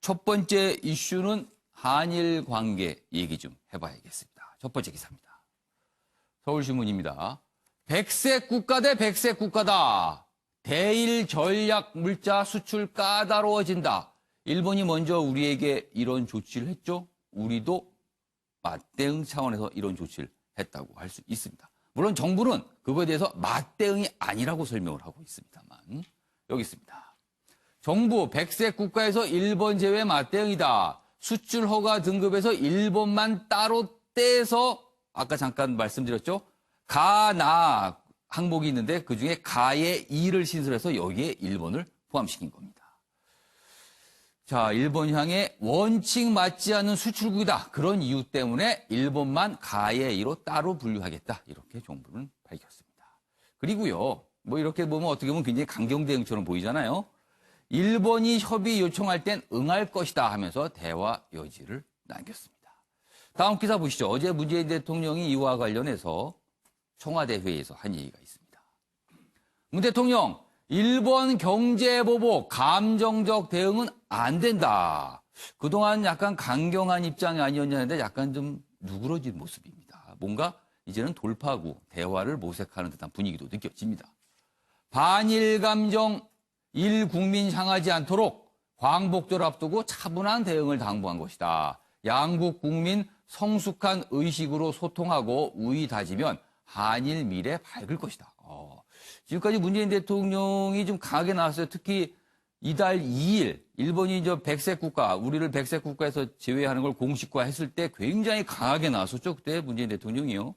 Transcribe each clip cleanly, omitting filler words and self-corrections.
첫 번째 이슈는 한일 관계 얘기 좀 해봐야겠습니다. 첫 번째 기사입니다. 서울신문입니다. 백색 국가 대 백색 국가다. 대일 전략 물자 수출 까다로워진다. 일본이 먼저 우리에게 이런 조치를 했죠. 우리도 맞대응 차원에서 이런 조치를 했다고 할 수 있습니다. 물론 정부는 그거에 대해서 맞대응이 아니라고 설명을 하고 있습니다만 여기 있습니다. 정부 백색 국가에서 일본 제외 맞대응이다. 수출 허가 등급에서 일본만 따로 떼서 아까 잠깐 말씀드렸죠. 가, 나 항목이 있는데 그중에 가의 이를 신설해서 여기에 일본을 포함시킨 겁니다. 자, 일본 향해 원칙 맞지 않는 수출국이다. 그런 이유 때문에 일본만 가의 이로 따로 분류하겠다. 이렇게 정부는 밝혔습니다. 그리고요, 뭐 이렇게 보면 어떻게 보면 굉장히 강경 대응처럼 보이잖아요. 일본이 협의 요청할 땐 응할 것이다 하면서 대화 여지를 남겼습니다. 다음 기사 보시죠. 어제 문재인 대통령이 이와 관련해서 청와대 회의에서 한 얘기가 있습니다. 문 대통령, 일본 경제보복, 감정적 대응은 안 된다. 그동안 약간 강경한 입장이 아니었냐는데 약간 좀 누그러진 모습입니다. 뭔가 이제는 돌파구, 대화를 모색하는 듯한 분위기도 느껴집니다. 반일 감정, 일국민 향하지 않도록 광복절 앞두고 차분한 대응을 당부한 것이다. 양국 국민 성숙한 의식으로 소통하고 우위 다지면 한일 미래 밝을 것이다. 지금까지 문재인 대통령이 좀 강하게 나왔어요. 특히 이달 2일 일본이 저 백색 국가, 우리를 백색 국가에서 제외하는 걸 공식화했을 때 굉장히 강하게 나왔었죠. 그때 문재인 대통령이요.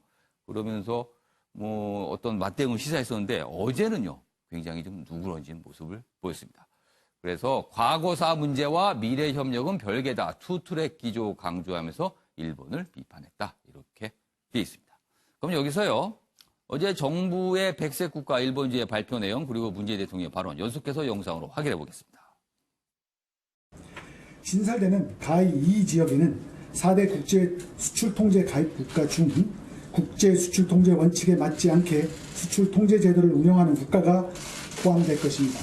그러면서 뭐 어떤 맞대응을 시사했었는데 어제는요. 굉장히 좀 누그러진 모습을 보였습니다. 그래서 과거사 문제와 미래 협력은 별개다. 투트랙 기조 강조하면서 일본을 비판했다. 이렇게 돼 있습니다. 그럼 여기서요. 어제 정부의 백색 국가 일본주의 발표 내용 그리고 문재인 대통령의 발언 연속해서 영상으로 확인해 보겠습니다. 신설되는 가이 2 지역에는 4대 국제 수출 통제 가입 국가 중 국제 수출 통제 원칙에 맞지 않게 수출 통제 제도를 운영하는 국가가 포함될 것입니다.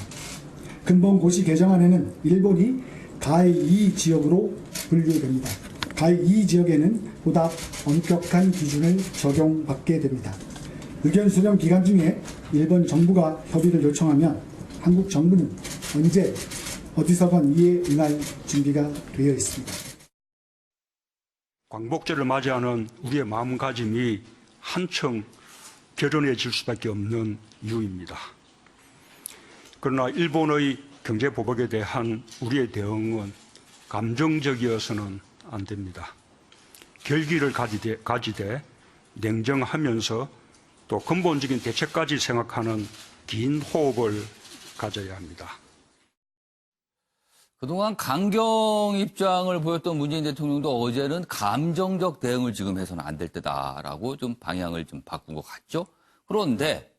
근본 고시 개정안에는 일본이 가이 2 지역으로 분류됩니다. 가이 2 지역에는 보다 엄격한 기준을 적용받게 됩니다. 의견 수렴 기간 중에 일본 정부가 협의를 요청하면 한국 정부는 언제 어디서건 이에 응할 준비가 되어 있습니다. 광복절을 맞이하는 우리의 마음가짐이 한층 결연해질 수밖에 없는 이유입니다. 그러나 일본의 경제보복에 대한 우리의 대응은 감정적이어서는 안 됩니다. 결기를 가지되 냉정하면서 또 근본적인 대책까지 생각하는 긴 호흡을 가져야 합니다. 그동안 강경 입장을 보였던 문재인 대통령도 어제는 감정적 대응을 지금 해서는 안 될 때다라고 좀 방향을 좀 바꾼 것 같죠. 그런데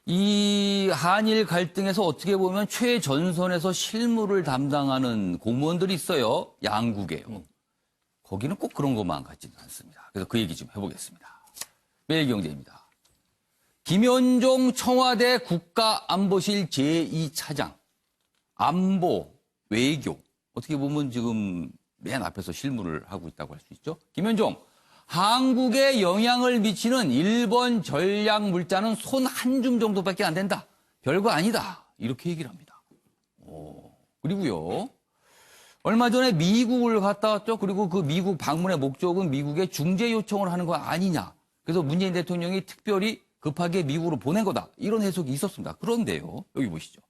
이 한일 갈등에서 어떻게 보면 최전선에서 실무를 담당하는 공무원들이 있어요. 양국에요. 거기는 꼭 그런 것만 같지는 않습니다. 그래서 그 얘기 좀 해보겠습니다. 매일경제입니다. 김현종 청와대 국가안보실 제2차장. 안보, 외교. 어떻게 보면 지금 맨 앞에서 실무를 하고 있다고 할 수 있죠. 김현종. 한국에 영향을 미치는 일본 전략 물자는 손 한 줌 정도밖에 안 된다. 별거 아니다. 이렇게 얘기를 합니다. 그리고요. 얼마 전에 미국을 갔다 왔죠. 그리고 그 미국 방문의 목적은 미국에 중재 요청을 하는 거 아니냐. 그래서 문재인 대통령이 특별히 급하게 미국으로 보낸 거다. 이런 해석이 있었습니다. 그런데요. 여기 보시죠.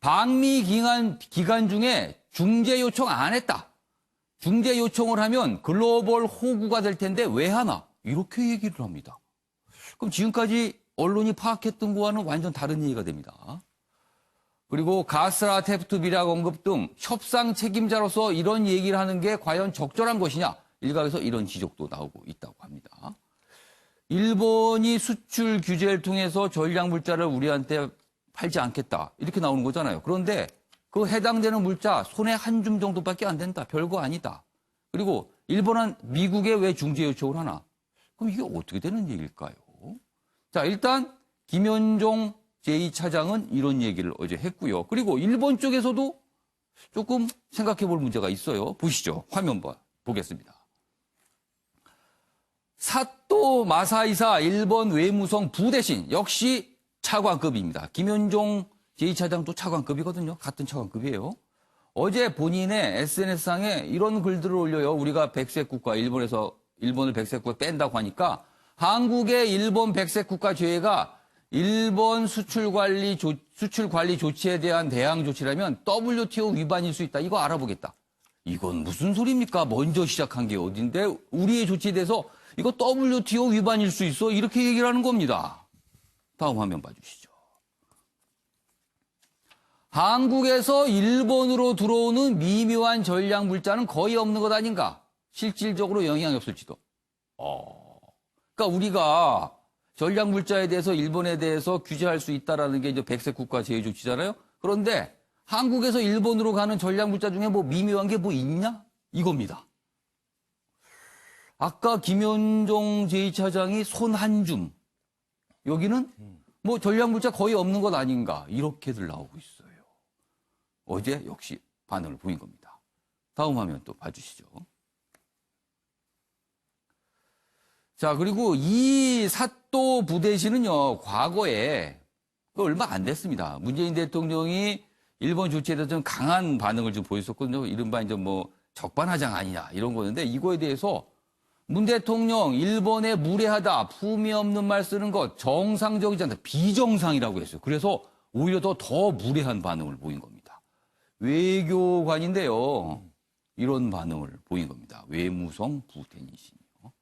방미 기간 중에 중재 요청 안 했다. 중재 요청을 하면 글로벌 호구가 될 텐데 왜 하나? 이렇게 얘기를 합니다. 그럼 지금까지 언론이 파악했던 거와는 완전 다른 얘기가 됩니다. 그리고 가스라 테프트 비락 언급 등 협상 책임자로서 이런 얘기를 하는 게 과연 적절한 것이냐? 일각에서 이런 지적도 나오고 있다고 합니다. 일본이 수출 규제를 통해서 전략 물자를 우리한테 팔지 않겠다. 이렇게 나오는 거잖아요. 그런데 그 해당되는 물자 손에 한 줌 정도밖에 안 된다. 별거 아니다. 그리고 일본은 미국에 왜 중재 요청을 하나? 그럼 이게 어떻게 되는 얘기일까요? 자, 일단 김현종 제2차장은 이런 얘기를 어제 했고요. 그리고 일본 쪽에서도 조금 생각해 볼 문제가 있어요. 보시죠. 화면 보겠습니다. 사또 마사이사 일본 외무성 부대신 역시 차관급입니다. 김현종 제2차장도 차관급이거든요. 같은 차관급이에요. 어제 본인의 SNS상에 이런 글들을 올려요. 우리가 백색 국가, 일본을 백색 국가 뺀다고 하니까 한국의 일본 백색 국가 죄가 일본 수출 관리 조치에 대한 대항 조치라면 WTO 위반일 수 있다. 이거 알아보겠다. 이건 무슨 소리입니까? 먼저 시작한 게 어딘데 우리의 조치에 대해서 이거 WTO 위반일 수 있어? 이렇게 얘기를 하는 겁니다. 다음 화면 봐주시죠. 한국에서 일본으로 들어오는 미묘한 전략 물자는 거의 없는 것 아닌가? 실질적으로 영향이 없을지도. 그러니까 우리가 전략 물자에 대해서 일본에 대해서 규제할 수 있다라는 게 이제 백색 국가 제휴 조치잖아요. 그런데 한국에서 일본으로 가는 전략 물자 중에 뭐 미묘한 게 뭐 있냐? 이겁니다. 아까 김현종 제2차장이 손 한 줌. 여기는 뭐 전략 물자 거의 없는 것 아닌가? 이렇게들 나오고 있어요. 어제 역시 반응을 보인 겁니다. 다음 화면 또 봐주시죠. 자, 그리고 이 사또 부대신은요, 과거에 얼마 안 됐습니다. 문재인 대통령이 일본 조치에 대해서 좀 강한 반응을 좀 보였었거든요. 이른바 이제 뭐 적반하장 아니냐 이런 거였는데 이거에 대해서 문 대통령 일본에 무례하다, 품위 없는 말 쓰는 것 정상적이지 않다, 비정상이라고 했어요. 그래서 오히려 더 무례한 반응을 보인 겁니다. 외교관인데요. 이런 반응을 보인 겁니다. 외무성 부대신이요.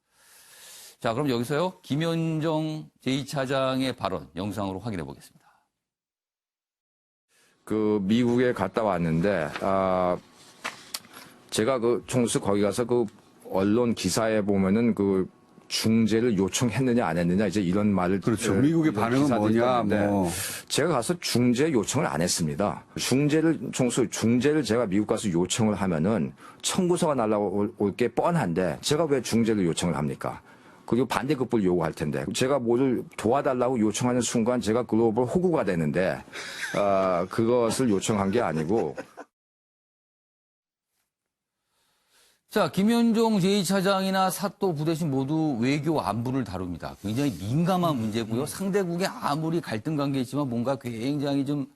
자, 그럼 여기서요. 김현종 제2차장의 발언 영상으로 확인해 보겠습니다. 그 미국에 갔다 왔는데 제가 그 총수 거기 가서 그 언론 기사에 보면은 그 중재를 요청했느냐 안 했느냐 이제 이런 말을 그렇죠. 미국의 반응은 기사들이 뭐냐 있는데 뭐 제가 가서 중재 요청을 안 했습니다. 중재를 제가 미국 가서 요청을 하면은 청구서가 날라올 게 뻔한데 제가 왜 중재를 요청을 합니까? 그리고 반대급부를 요구할 텐데 제가 뭐를 도와달라고 요청하는 순간 제가 글로벌 호구가 되는데 그것을 요청한 게 아니고. 자, 김현종 제2차장이나 사또 부대신 모두 외교 안보를 다룹니다. 굉장히 민감한 문제고요. 상대국에 아무리 갈등 관계에 있지만 뭔가 굉장히 좀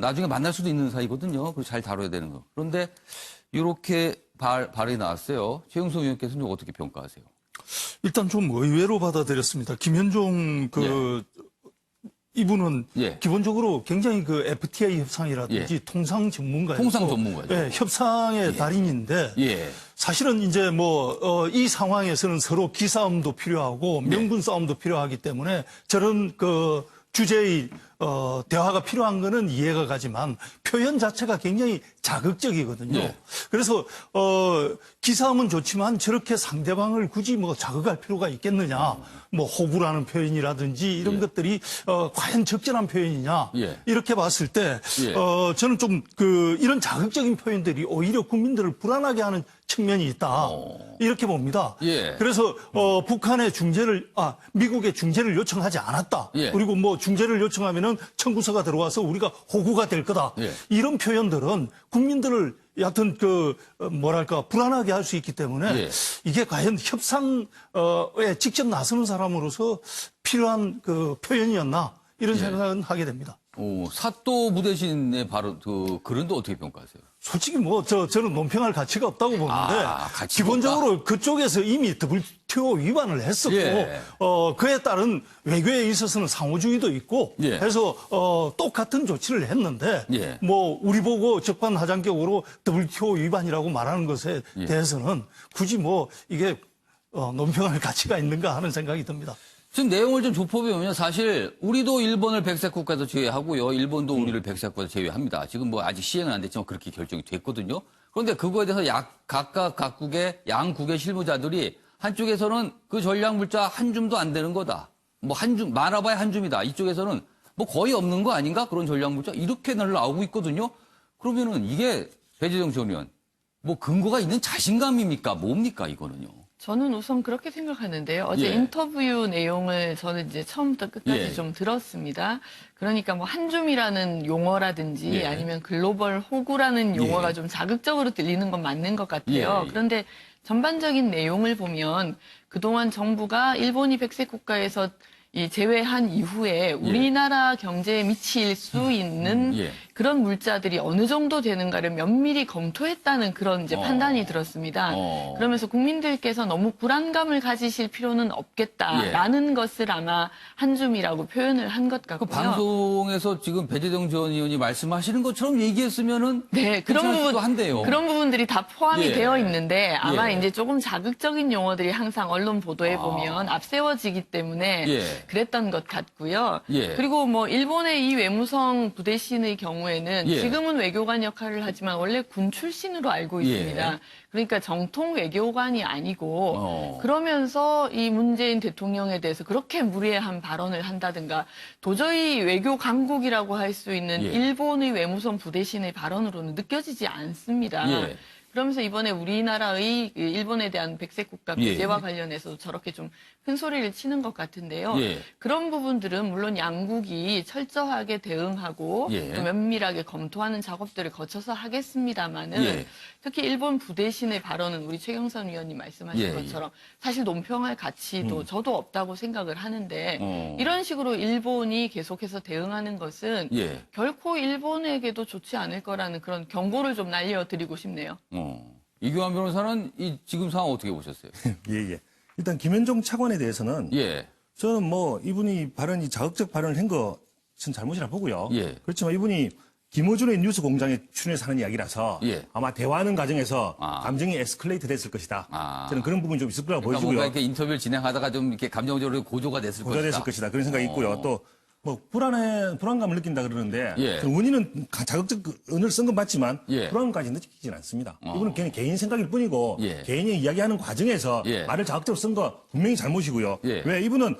나중에 만날 수도 있는 사이거든요. 그래서 잘 다뤄야 되는 거. 그런데 이렇게 발이 나왔어요. 최영석 의원께서는 어떻게 평가하세요? 일단 좀 의외로 받아들였습니다. 김현종 이분은 예. 기본적으로 굉장히 그 FTA 협상이라든지 예. 통상 전문가예요. 통상 전문가죠. 예, 협상의 달인인데 예. 사실은 이제 이 상황에서는 서로 기싸움도 필요하고 명분 싸움도 필요하기 때문에 저런 그 주제의 대화가 필요한 거는 이해가 가지만 표현 자체가 굉장히 자극적이거든요. 예. 그래서 기싸움은 좋지만 저렇게 상대방을 굳이 뭐 자극할 필요가 있겠느냐. 뭐 호구라는 표현이라든지 이런 예. 것들이 과연 적절한 표현이냐. 예. 이렇게 봤을 때 예. 저는 좀 이런 자극적인 표현들이 오히려 국민들을 불안하게 하는 측면이 있다. 이렇게 봅니다. 예. 그래서 미국의 중재를 요청하지 않았다. 예. 그리고 뭐 중재를 요청하면은 청구서가 들어와서 우리가 호구가 될 거다. 예. 이런 표현들은 국민들을 여하튼 불안하게 할 수 있기 때문에 예. 이게 과연 협상에 직접 나서는 사람으로서 필요한 그 표현이었나 이런 예. 생각은 하게 됩니다. 사또 부대신의 발언, 글은 또 어떻게 평가하세요? 솔직히 저는 논평할 가치가 없다고 보는데 가치가 기본적으로 그쪽에서 이미 WTO 위반을 했었고 예. 그에 따른 외교에 있어서는 상호주의도 있고 예. 해서 똑같은 조치를 했는데 예. 뭐 우리 보고 적반하장격으로 WTO 위반이라고 말하는 것에 예. 대해서는 굳이 뭐 이게 논평할 가치가 있는가 하는 생각이 듭니다. 지금 내용을 좀 좁혀보면 사실 우리도 일본을 백색 국가에서 제외하고요. 일본도 우리를 백색 국가에서 제외합니다. 지금 뭐 아직 시행은 안 됐지만 그렇게 결정이 됐거든요. 그런데 그거에 대해서 각국의 양국의 실무자들이 한쪽에서는 그 전략 물자 한 줌도 안 되는 거다. 뭐 한 줌, 많아봐야 한 줌이다. 이쪽에서는 뭐 거의 없는 거 아닌가? 그런 전략 물자. 이렇게 나오고 있거든요. 그러면은 이게 배재정 전 의원 뭐 근거가 있는 자신감입니까? 뭡니까 이거는요? 저는 우선 그렇게 생각하는데요. 어제 예. 인터뷰 내용을 저는 이제 처음부터 끝까지 예. 좀 들었습니다. 그러니까 뭐 한줌이라는 용어라든지 예. 아니면 글로벌 호구라는 용어가 예. 좀 자극적으로 들리는 건 맞는 것 같아요. 예. 그런데 전반적인 내용을 보면 그동안 정부가 일본이 백색 국가에서 이 제외한 이후에 우리나라 경제에 미칠 수 있는 예. 그런 물자들이 어느 정도 되는가를 면밀히 검토했다는 그런 이제 판단이 들었습니다. 그러면서 국민들께서 너무 불안감을 가지실 필요는 없겠다라는 것을 아마 한줌이라고 표현을 한 것 그 같고요. 방송에서 지금 배재정 전 의원이 말씀하시는 것처럼 얘기했으면은 네, 괜찮을지도 한데요. 그런 부분들이 다 포함이 예. 되어 있는데 아마 예. 이제 조금 자극적인 용어들이 항상 언론 보도에 아. 보면 앞세워지기 때문에 예. 그랬던 것 같고요. 예. 그리고 뭐 일본의 이 외무성 부대신의 경우에는 예. 지금은 외교관 역할을 하지만 원래 군 출신으로 알고 예. 있습니다. 그러니까 정통 외교관이 아니고 어. 그러면서 이 문재인 대통령에 대해서 그렇게 무례한 발언을 한다든가 도저히 외교 강국이라고 할 수 있는 예. 일본의 외무성 부대신의 발언으로는 느껴지지 않습니다. 예. 그러면서 이번에 우리나라의 그 일본에 대한 백색 국가 예. 배제와 관련해서 저렇게 좀 큰 소리를 치는 것 같은데요. 예. 그런 부분들은 물론 양국이 철저하게 대응하고 예. 또 면밀하게 검토하는 작업들을 거쳐서 하겠습니다마는 예. 특히 일본 부대신의 발언은 우리 최경선 위원님 말씀하신 예, 예. 것처럼 사실 논평할 가치도 저도 없다고 생각을 하는데 이런 식으로 일본이 계속해서 대응하는 것은 예. 결코 일본에게도 좋지 않을 거라는 그런 경고를 좀 날려드리고 싶네요. 이규환 변호사는 이 지금 상황 어떻게 보셨어요? 예, 예. 일단 김현종 차관에 대해서는 예. 저는 뭐 이분이 발언이 자극적 발언을 한 것은 잘못이라 보고요. 예. 그렇지만 이분이 김어준의 뉴스 공장에 출연해서 하는 이야기라서 예. 아마 대화하는 과정에서 아. 감정이 에스컬레이트 됐을 것이다. 아. 저는 그런 부분이 좀 있을 거라고 그러니까 보여지고요. 뭔가 이렇게 인터뷰를 진행하다가 좀 이렇게 감정적으로 고조가 됐을 고조됐을 것이다. 그런 생각이 있고요. 또 뭐 불안감을 느낀다 그러는데 예. 그 원인은 자극적 언어를 쓴 건 맞지만 예. 불안감까지 느끼지는 않습니다. 이분은 그냥 개인 생각일 뿐이고 예. 개인이 이야기하는 과정에서 예. 말을 자극적으로 쓴 거 분명히 잘못이고요. 예. 왜 이분은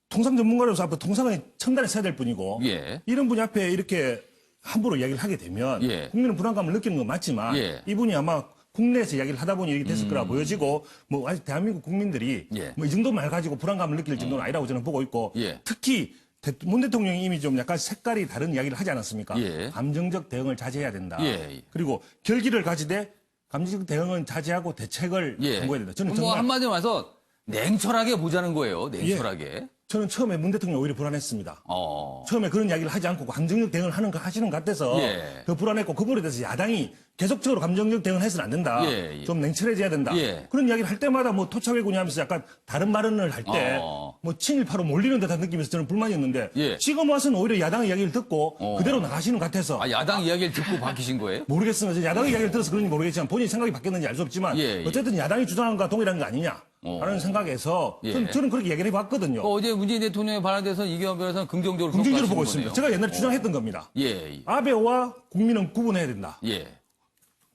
통상 전문가로서 앞으로 통상의 첨단에 서야 될 뿐이고 예. 이런 분이 앞에 이렇게 함부로 이야기를 하게 되면 예. 국민은 불안감을 느끼는 건 맞지만 예. 이분이 아마 국내에서 이야기를 하다 보니 이렇게 됐을 거라 보여지고 뭐 아직 대한민국 국민들이 예. 뭐 이 정도 말 가지고 불안감을 느낄 정도는 아니라고 저는 보고 있고 예. 특히 문 대통령이 이미 좀 약간 색깔이 다른 이야기를 하지 않았습니까? 예. 감정적 대응을 자제해야 된다. 예. 그리고 결기를 가지되 감정적 대응은 자제하고 대책을 예. 강구해야 된다. 저는 뭐 정말 한마디로 말해서 냉철하게 보자는 거예요. 냉철하게. 저는 처음에 문 대통령이 오히려 불안했습니다. 어. 처음에 그런 이야기를 하지 않고 감정적 대응을 하시는 것 같아서 예. 더 불안했고 그분에 대해서 야당이 계속적으로 감정적 대응을 해서는 안 된다. 예, 예. 좀 냉철해져야 된다. 예. 그런 이야기를 할 때마다 뭐 토착외군이 하면서 약간 다른 발언을 할 때 뭐 친일파로 몰리는 듯한 느낌에서 저는 불만이었는데 예. 지금 와서는 오히려 야당의 이야기를 듣고 그대로 나가시는 것 같아서 아, 야당 이야기를 듣고 바뀌신 거예요? 모르겠습니다. 야당의 이야기를 들어서 그런지 모르겠지만 본인 생각이 바뀌었는지 알 수 없지만 예, 예. 어쨌든 야당이 주장한 것과 동일한 거 아니냐 라는 생각에서 예. 저는 그렇게 얘기를 해봤거든요. 어제 문재인 대통령의 발언에 대해서 이규환 변호사는 긍정적으로 긍정적으로 보고 평가하시는 있습니다. 거네요. 제가 옛날에 주장했던 겁니다. 예. 아베와 국민은 구분해야 된다. 예.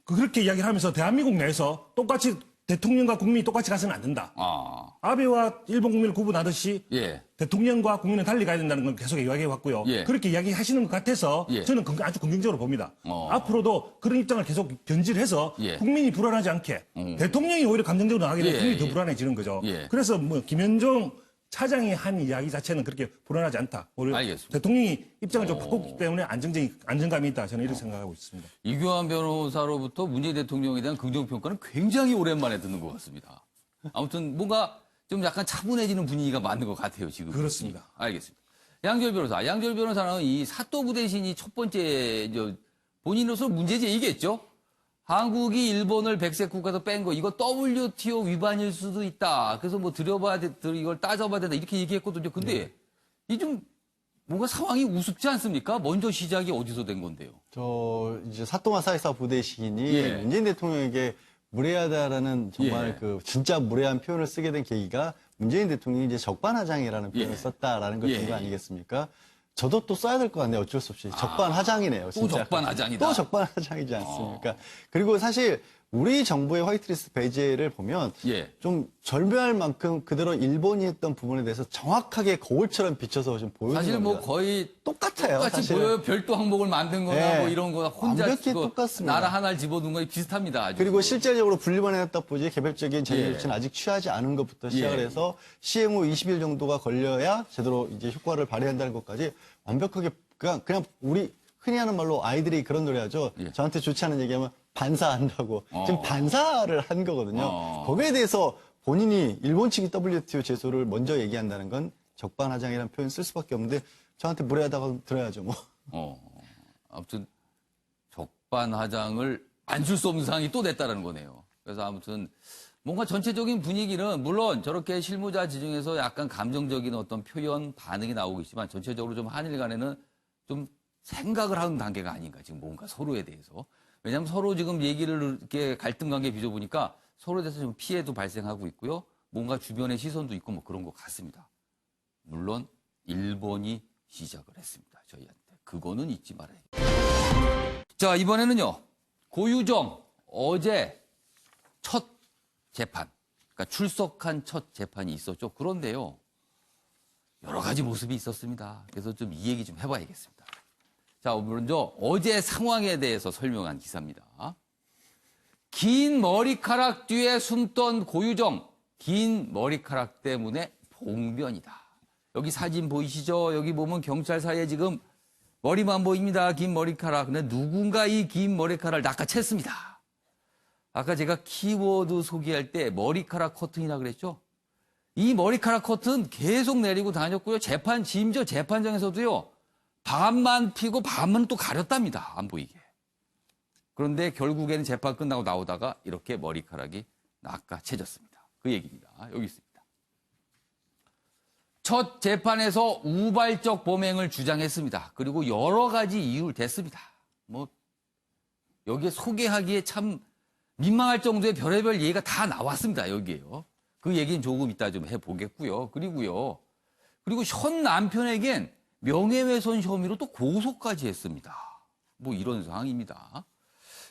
그렇게 이야기를 하면서 대한민국 내에서 똑같이 대통령과 국민이 똑같이 가서는 안 된다. 아. 아베와 일본 국민을 구분하듯이 예. 대통령과 국민은 달리 가야 된다는 건 계속 이야기해 왔고요. 예. 그렇게 이야기하시는 것 같아서 예. 저는 아주 긍정적으로 봅니다. 앞으로도 그런 입장을 계속 변질해서 예. 국민이 불안하지 않게 대통령이 오히려 감정적으로 나가게 되면 예, 국민이 더 예. 불안해지는 거죠. 예. 그래서 뭐 김현종 차장이 한 이야기 자체는 그렇게 불안하지 않다. 오히려 알겠습니다. 대통령이 입장을 좀 바꿨기 때문에 안정감이 있다. 저는 이렇게 생각하고 있습니다. 이규환 변호사로부터 문재인 대통령에 대한 긍정평가는 굉장히 오랜만에 듣는 것 같습니다. 아무튼 뭔가 좀 약간 차분해지는 분위기가 맞는 것 같아요, 지금. 그렇습니다. 알겠습니다. 양절 변호사. 양절 변호사는 이 사또 부대신이 첫 번째, 본인으로서 문제 제기겠죠? 한국이 일본을 백색 국가에서 뺀 거, 이거 WTO 위반일 수도 있다. 그래서 뭐 이걸 따져봐야 된다. 이렇게 얘기했거든요. 근데 이 좀 뭔가 상황이 우습지 않습니까? 먼저 시작이 어디서 된 건데요? 이제 사또마 사이사 부대신이 예. 문재인 대통령에게 무례하다라는 정말 예. 그 진짜 무례한 표현을 쓰게 된 계기가 문재인 대통령이 이제 적반하장이라는 표현을 예. 썼다라는 걸 준 예. 거 아니겠습니까? 저도 또 써야 될 것 같네요. 어쩔 수 없이. 적반하장이네요. 또 진짜. 적반하장이다. 또 적반하장이지 않습니까? 그리고 사실 우리 정부의 화이트리스트 배제를 보면 예. 좀 절묘할 만큼 그대로 일본이 했던 부분에 대해서 정확하게 거울처럼 비춰서 좀 보여주는 사실 뭐 겁니다. 거의 똑같아요. 똑같이 사실은. 보여요. 별도 항목을 만든 거나 네. 뭐 이런 거나 혼자 완벽히 그거 똑같습니다. 나라 하나를 집어둔 거에 비슷합니다. 아주. 그리고 실질적으로 분리만 해놨다 보지 개별적인 제재 예. 조치는 아직 취하지 않은 것부터 시작을 예. 해서 시행 후 20일 정도가 걸려야 제대로 이제 효과를 발휘한다는 것까지 완벽하게 그냥 우리 흔히 하는 말로 아이들이 그런 노래 하죠. 예. 저한테 좋지 않은 얘기하면 반사한다고. 지금 반사를 한 거거든요. 거기에 대해서 본인이 일본 측이 WTO 제소를 먼저 얘기한다는 건 적반하장이라는 표현 쓸 수밖에 없는데 저한테 무례하다고 들어야죠 뭐. 아무튼 적반하장을 안 줄 수 없는 상황이 또 됐다는 거네요. 그래서 아무튼 뭔가 전체적인 분위기는 물론 저렇게 실무자 지중에서 약간 감정적인 어떤 표현 반응이 나오고 있지만 전체적으로 좀 한일 간에는 좀 생각을 하는 단계가 아닌가 지금 뭔가 서로에 대해서. 왜냐하면 서로 지금 얘기를 이렇게 갈등 관계 빚어보니까 서로에 대해서 좀 피해도 발생하고 있고요. 뭔가 주변의 시선도 있고 뭐 그런 것 같습니다. 물론 일본이 시작을 했습니다. 저희한테. 그거는 잊지 말아야겠다. 자, 이번에는요. 고유정 어제 첫 재판, 그러니까 출석한 첫 재판이 있었죠. 그런데요. 여러 가지 모습이 있었습니다. 그래서 좀 이 얘기 좀 해봐야겠습니다. 자, 먼저 어제 상황에 대해서 설명한 기사입니다. 긴 머리카락 뒤에 숨던 고유정, 긴 머리카락 때문에 봉변이다. 여기 사진 보이시죠? 여기 보면 경찰서에 지금 머리만 보입니다. 긴 머리카락. 근데 누군가 이 긴 머리카락을 낚아챘습니다. 아까 제가 키워드 소개할 때 머리카락 커튼이라 그랬죠? 이 머리카락 커튼 계속 내리고 다녔고요. 심지어 재판장에서도요. 반만 피고 반만 또 가렸답니다. 안 보이게. 그런데 결국에는 재판 끝나고 나오다가 이렇게 머리카락이 낚아채졌습니다. 그 얘기입니다. 여기 있습니다. 첫 재판에서 우발적 범행을 주장했습니다. 그리고 여러 가지 이유를 댔습니다. 뭐 여기에 소개하기에 참 민망할 정도의 별의별 얘기가 다 나왔습니다. 여기에요. 그 얘기는 조금 이따 좀 해보겠고요. 그리고 현 남편에겐 명예훼손 혐의로 또 고소까지 했습니다. 뭐 이런 상황입니다.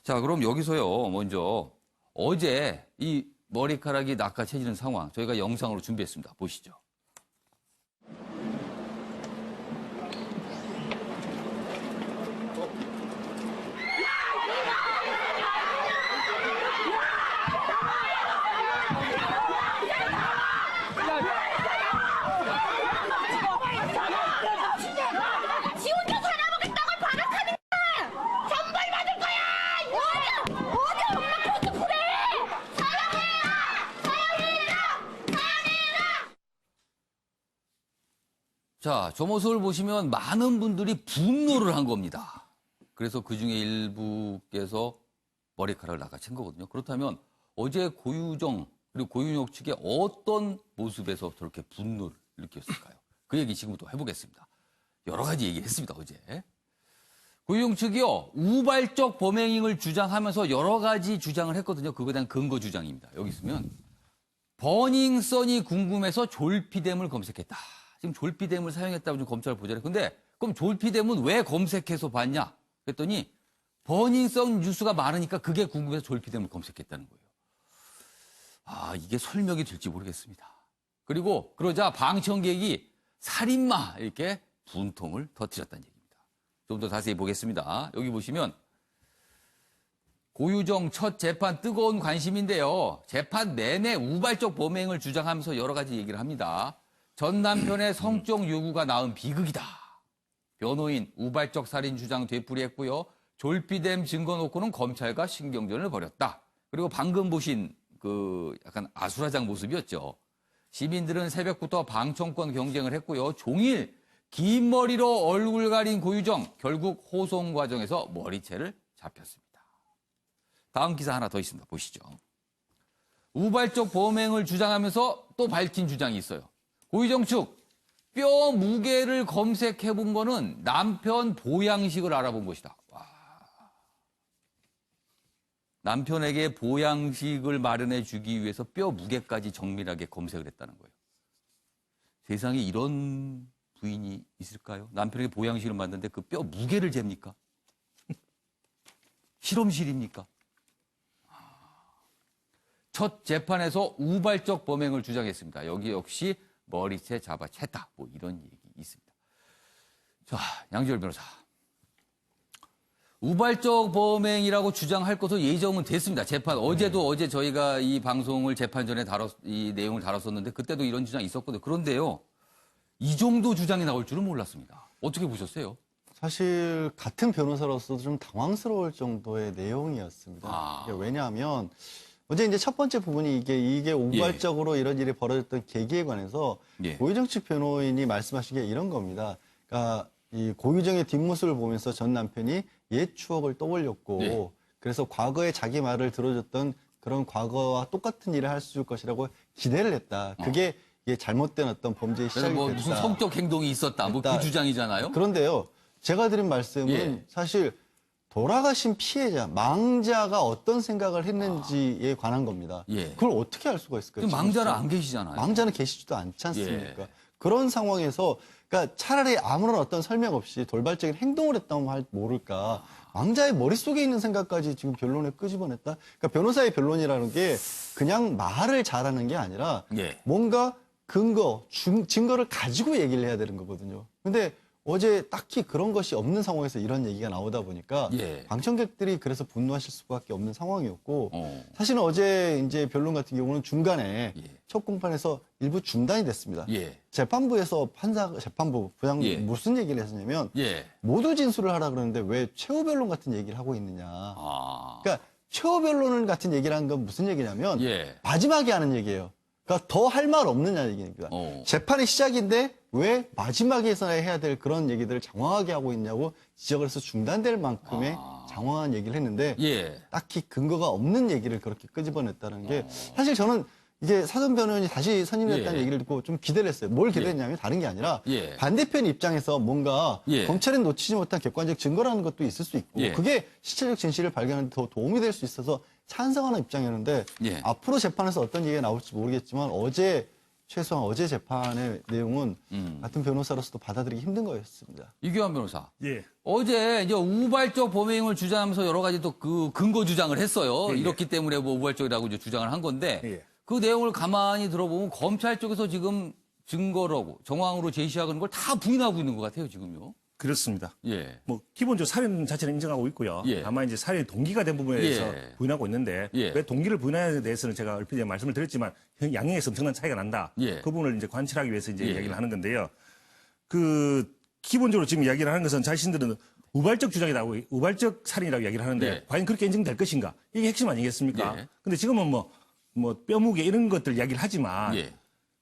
자, 그럼 여기서요. 먼저 어제 이 머리카락이 낚아채지는 상황 저희가 영상으로 준비했습니다. 보시죠. 지 혼자 살아먹은 땅을 발악하는 거야! 선벌 받을 거야! 어디 엄마 코스프레! 사형해라! 자, 저 모습을 보시면 많은 분들이 분노를 한 겁니다. 그래서 그중에 일부께서 머리카락을 낚아챈 거거든요. 그렇다면 어제 고유정 그리고 고윤혁 측의 어떤 모습에서 저렇게 분노를 느꼈을까요? 그 얘기 지금부터 해보겠습니다. 여러 가지 얘기를 했습니다, 어제. 고유정 측이요, 우발적 범행을 주장하면서 여러 가지 주장을 했거든요. 그거에 대한 근거 주장입니다. 여기 있으면 버닝썬이 궁금해서 졸피뎀을 검색했다. 지금 졸피뎀을 사용했다고 좀 검찰 보자래. 근데 그럼 졸피뎀은 왜 검색해서 봤냐? 그랬더니 버닝썬 뉴스가 많으니까 그게 궁금해서 졸피뎀을 검색했다는 거예요. 아, 이게 설명이 될지 모르겠습니다. 그리고 그러자 방청객이 살인마 이렇게 분통을 터뜨렸다는 얘기입니다. 좀 더 자세히 보겠습니다. 여기 보시면 고유정 첫 재판 뜨거운 관심인데요. 재판 내내 우발적 범행을 주장하면서 여러 가지 얘기를 합니다. 전 남편의 성적 요구가 낳은 비극이다. 변호인 우발적 살인 주장 되풀이했고요. 졸피뎀 증거 놓고는 검찰과 신경전을 벌였다. 그리고 방금 보신 그 약간 아수라장 모습이었죠. 시민들은 새벽부터 방청권 경쟁을 했고요. 종일 긴 머리로 얼굴 가린 고유정 결국 호송 과정에서 머리채를 잡혔습니다. 다음 기사 하나 더 있습니다. 보시죠. 우발적 범행을 주장하면서 또 밝힌 주장이 있어요. 고유정 측 뼈 무게를 검색해 본 거는 남편 보양식을 알아본 것이다. 와. 남편에게 보양식을 마련해 주기 위해서 뼈 무게까지 정밀하게 검색을 했다는 거예요. 세상에 이런 부인이 있을까요? 남편에게 보양식을 만드는데 그 뼈 무게를 잽니까? 실험실입니까? 첫 재판에서 우발적 범행을 주장했습니다. 여기 역시 머리채 잡아챘다. 뭐 이런 얘기 있습니다. 자, 양지열 변호사. 우발적 범행이라고 주장할 것으로 예정은 됐습니다. 재판 어제 저희가 이 방송을 재판 전에 이 내용을 다뤘었는데 그때도 이런 주장이 있었거든요. 그런데요, 이 정도 주장이 나올 줄은 몰랐습니다. 어떻게 보셨어요? 사실 같은 변호사로서도 좀 당황스러울 정도의 내용이었습니다. 아. 왜냐하면 먼저 이제 첫 번째 부분이 이게 우발적으로 이런 일이 벌어졌던 계기에 관해서 예. 고유정 측 변호인이 말씀하신 게 이런 겁니다. 그러니까 이 고유정의 뒷모습을 보면서 전 남편이 옛 추억을 떠올렸고 네. 그래서 과거에 자기 말을 들어줬던 그런 과거와 똑같은 일을 할 수 있을 것이라고 기대를 했다. 그게 이게 잘못된 어떤 범죄의 그래서 시작이 뭐 됐다. 무슨 성적 행동이 있었다. 뭐 그 됐다. 주장이잖아요. 그런데요. 제가 드린 말씀은 예. 사실 돌아가신 피해자, 망자가 어떤 생각을 했는지에 관한 겁니다. 예. 그걸 어떻게 알 수가 있을까요? 지금 망자는 지금? 안 계시잖아요. 망자는 계시지도 않지 않습니까? 예. 그런 상황에서 그러니까 차라리 아무런 어떤 설명 없이 돌발적인 행동을 했다면 모를까. 망자의 머릿속에 있는 생각까지 지금 변론에 끄집어냈다. 그러니까 변호사의 변론이라는 게 그냥 말을 잘하는 게 아니라 예. 뭔가 근거, 증거를 가지고 얘기를 해야 되는 거거든요. 근데 어제 딱히 그런 것이 없는 상황에서 이런 얘기가 나오다 보니까 예. 방청객들이 그래서 분노하실 수밖에 없는 상황이었고 어. 사실은 어제 이제 변론 같은 경우는 중간에 예. 첫 공판에서 일부 중단이 됐습니다. 예. 재판부에서 재판부 부장 예. 무슨 얘기를 했냐면 예. 모두 진술을 하라 그러는데 왜 최후 변론 같은 얘기를 하고 있느냐. 아. 그러니까 최후 변론 같은 얘기를 한 건 무슨 얘기냐면 예. 마지막에 하는 얘기예요. 그러니까 더 할 말 없느냐 얘기입니다. 어. 재판의 시작인데 왜 마지막에서나 해야 될 그런 얘기들을 장황하게 하고 있냐고 지적을 해서 중단될 만큼의 장황한 얘기를 했는데 예. 딱히 근거가 없는 얘기를 그렇게 끄집어냈다는 게 사실 저는 이게 사전 변호인이 다시 선임됐다는 예. 얘기를 듣고 좀 기대를 했어요. 뭘 기대했냐면 다른 게 아니라 예. 반대편 입장에서 뭔가 예. 검찰이 놓치지 못한 객관적 증거라는 것도 있을 수 있고 예. 그게 시체적 진실을 발견하는 데 더 도움이 될 수 있어서 찬성하는 입장이었는데 예. 앞으로 재판에서 어떤 얘기가 나올지 모르겠지만 최소한 어제 재판의 내용은 같은 변호사로서도 받아들이기 힘든 거였습니다. 이규환 변호사. 예. 어제 이제 우발적 범행을 주장하면서 여러 가지 또 그 근거 주장을 했어요. 예, 예. 이렇기 때문에 뭐 우발적이라고 이제 주장을 한 건데 예. 그 내용을 가만히 들어보면 검찰 쪽에서 지금 증거라고 정황으로 제시하는 걸 다 부인하고 있는 것 같아요, 지금요. 그렇습니다. 예. 뭐 기본적으로 살인 자체는 인정하고 있고요. 예. 다만 이제 살인 동기가 된 부분에 대해서 예. 부인하고 있는데 예. 왜 동기를 부인하는 데 대해서는 제가 얼핏 전에 말씀을 드렸지만 양형에서 엄청난 차이가 난다. 예. 그 부분을 이제 관찰하기 위해서 이제 예. 이야기를 하는 건데요. 그 기본적으로 지금 이야기를 하는 것은 자신들은 우발적 주장이라고 우발적 살인이라고 이야기를 하는데 예. 과연 그렇게 인정될 것인가? 이게 핵심 아니겠습니까? 예. 근데 지금은 뭐 뼈무게 이런 것들 이야기를 하지만 예.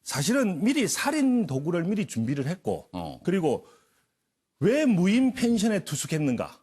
사실은 미리 살인 도구를 미리 준비를 했고 그리고 왜 무인 펜션에 투숙했는가?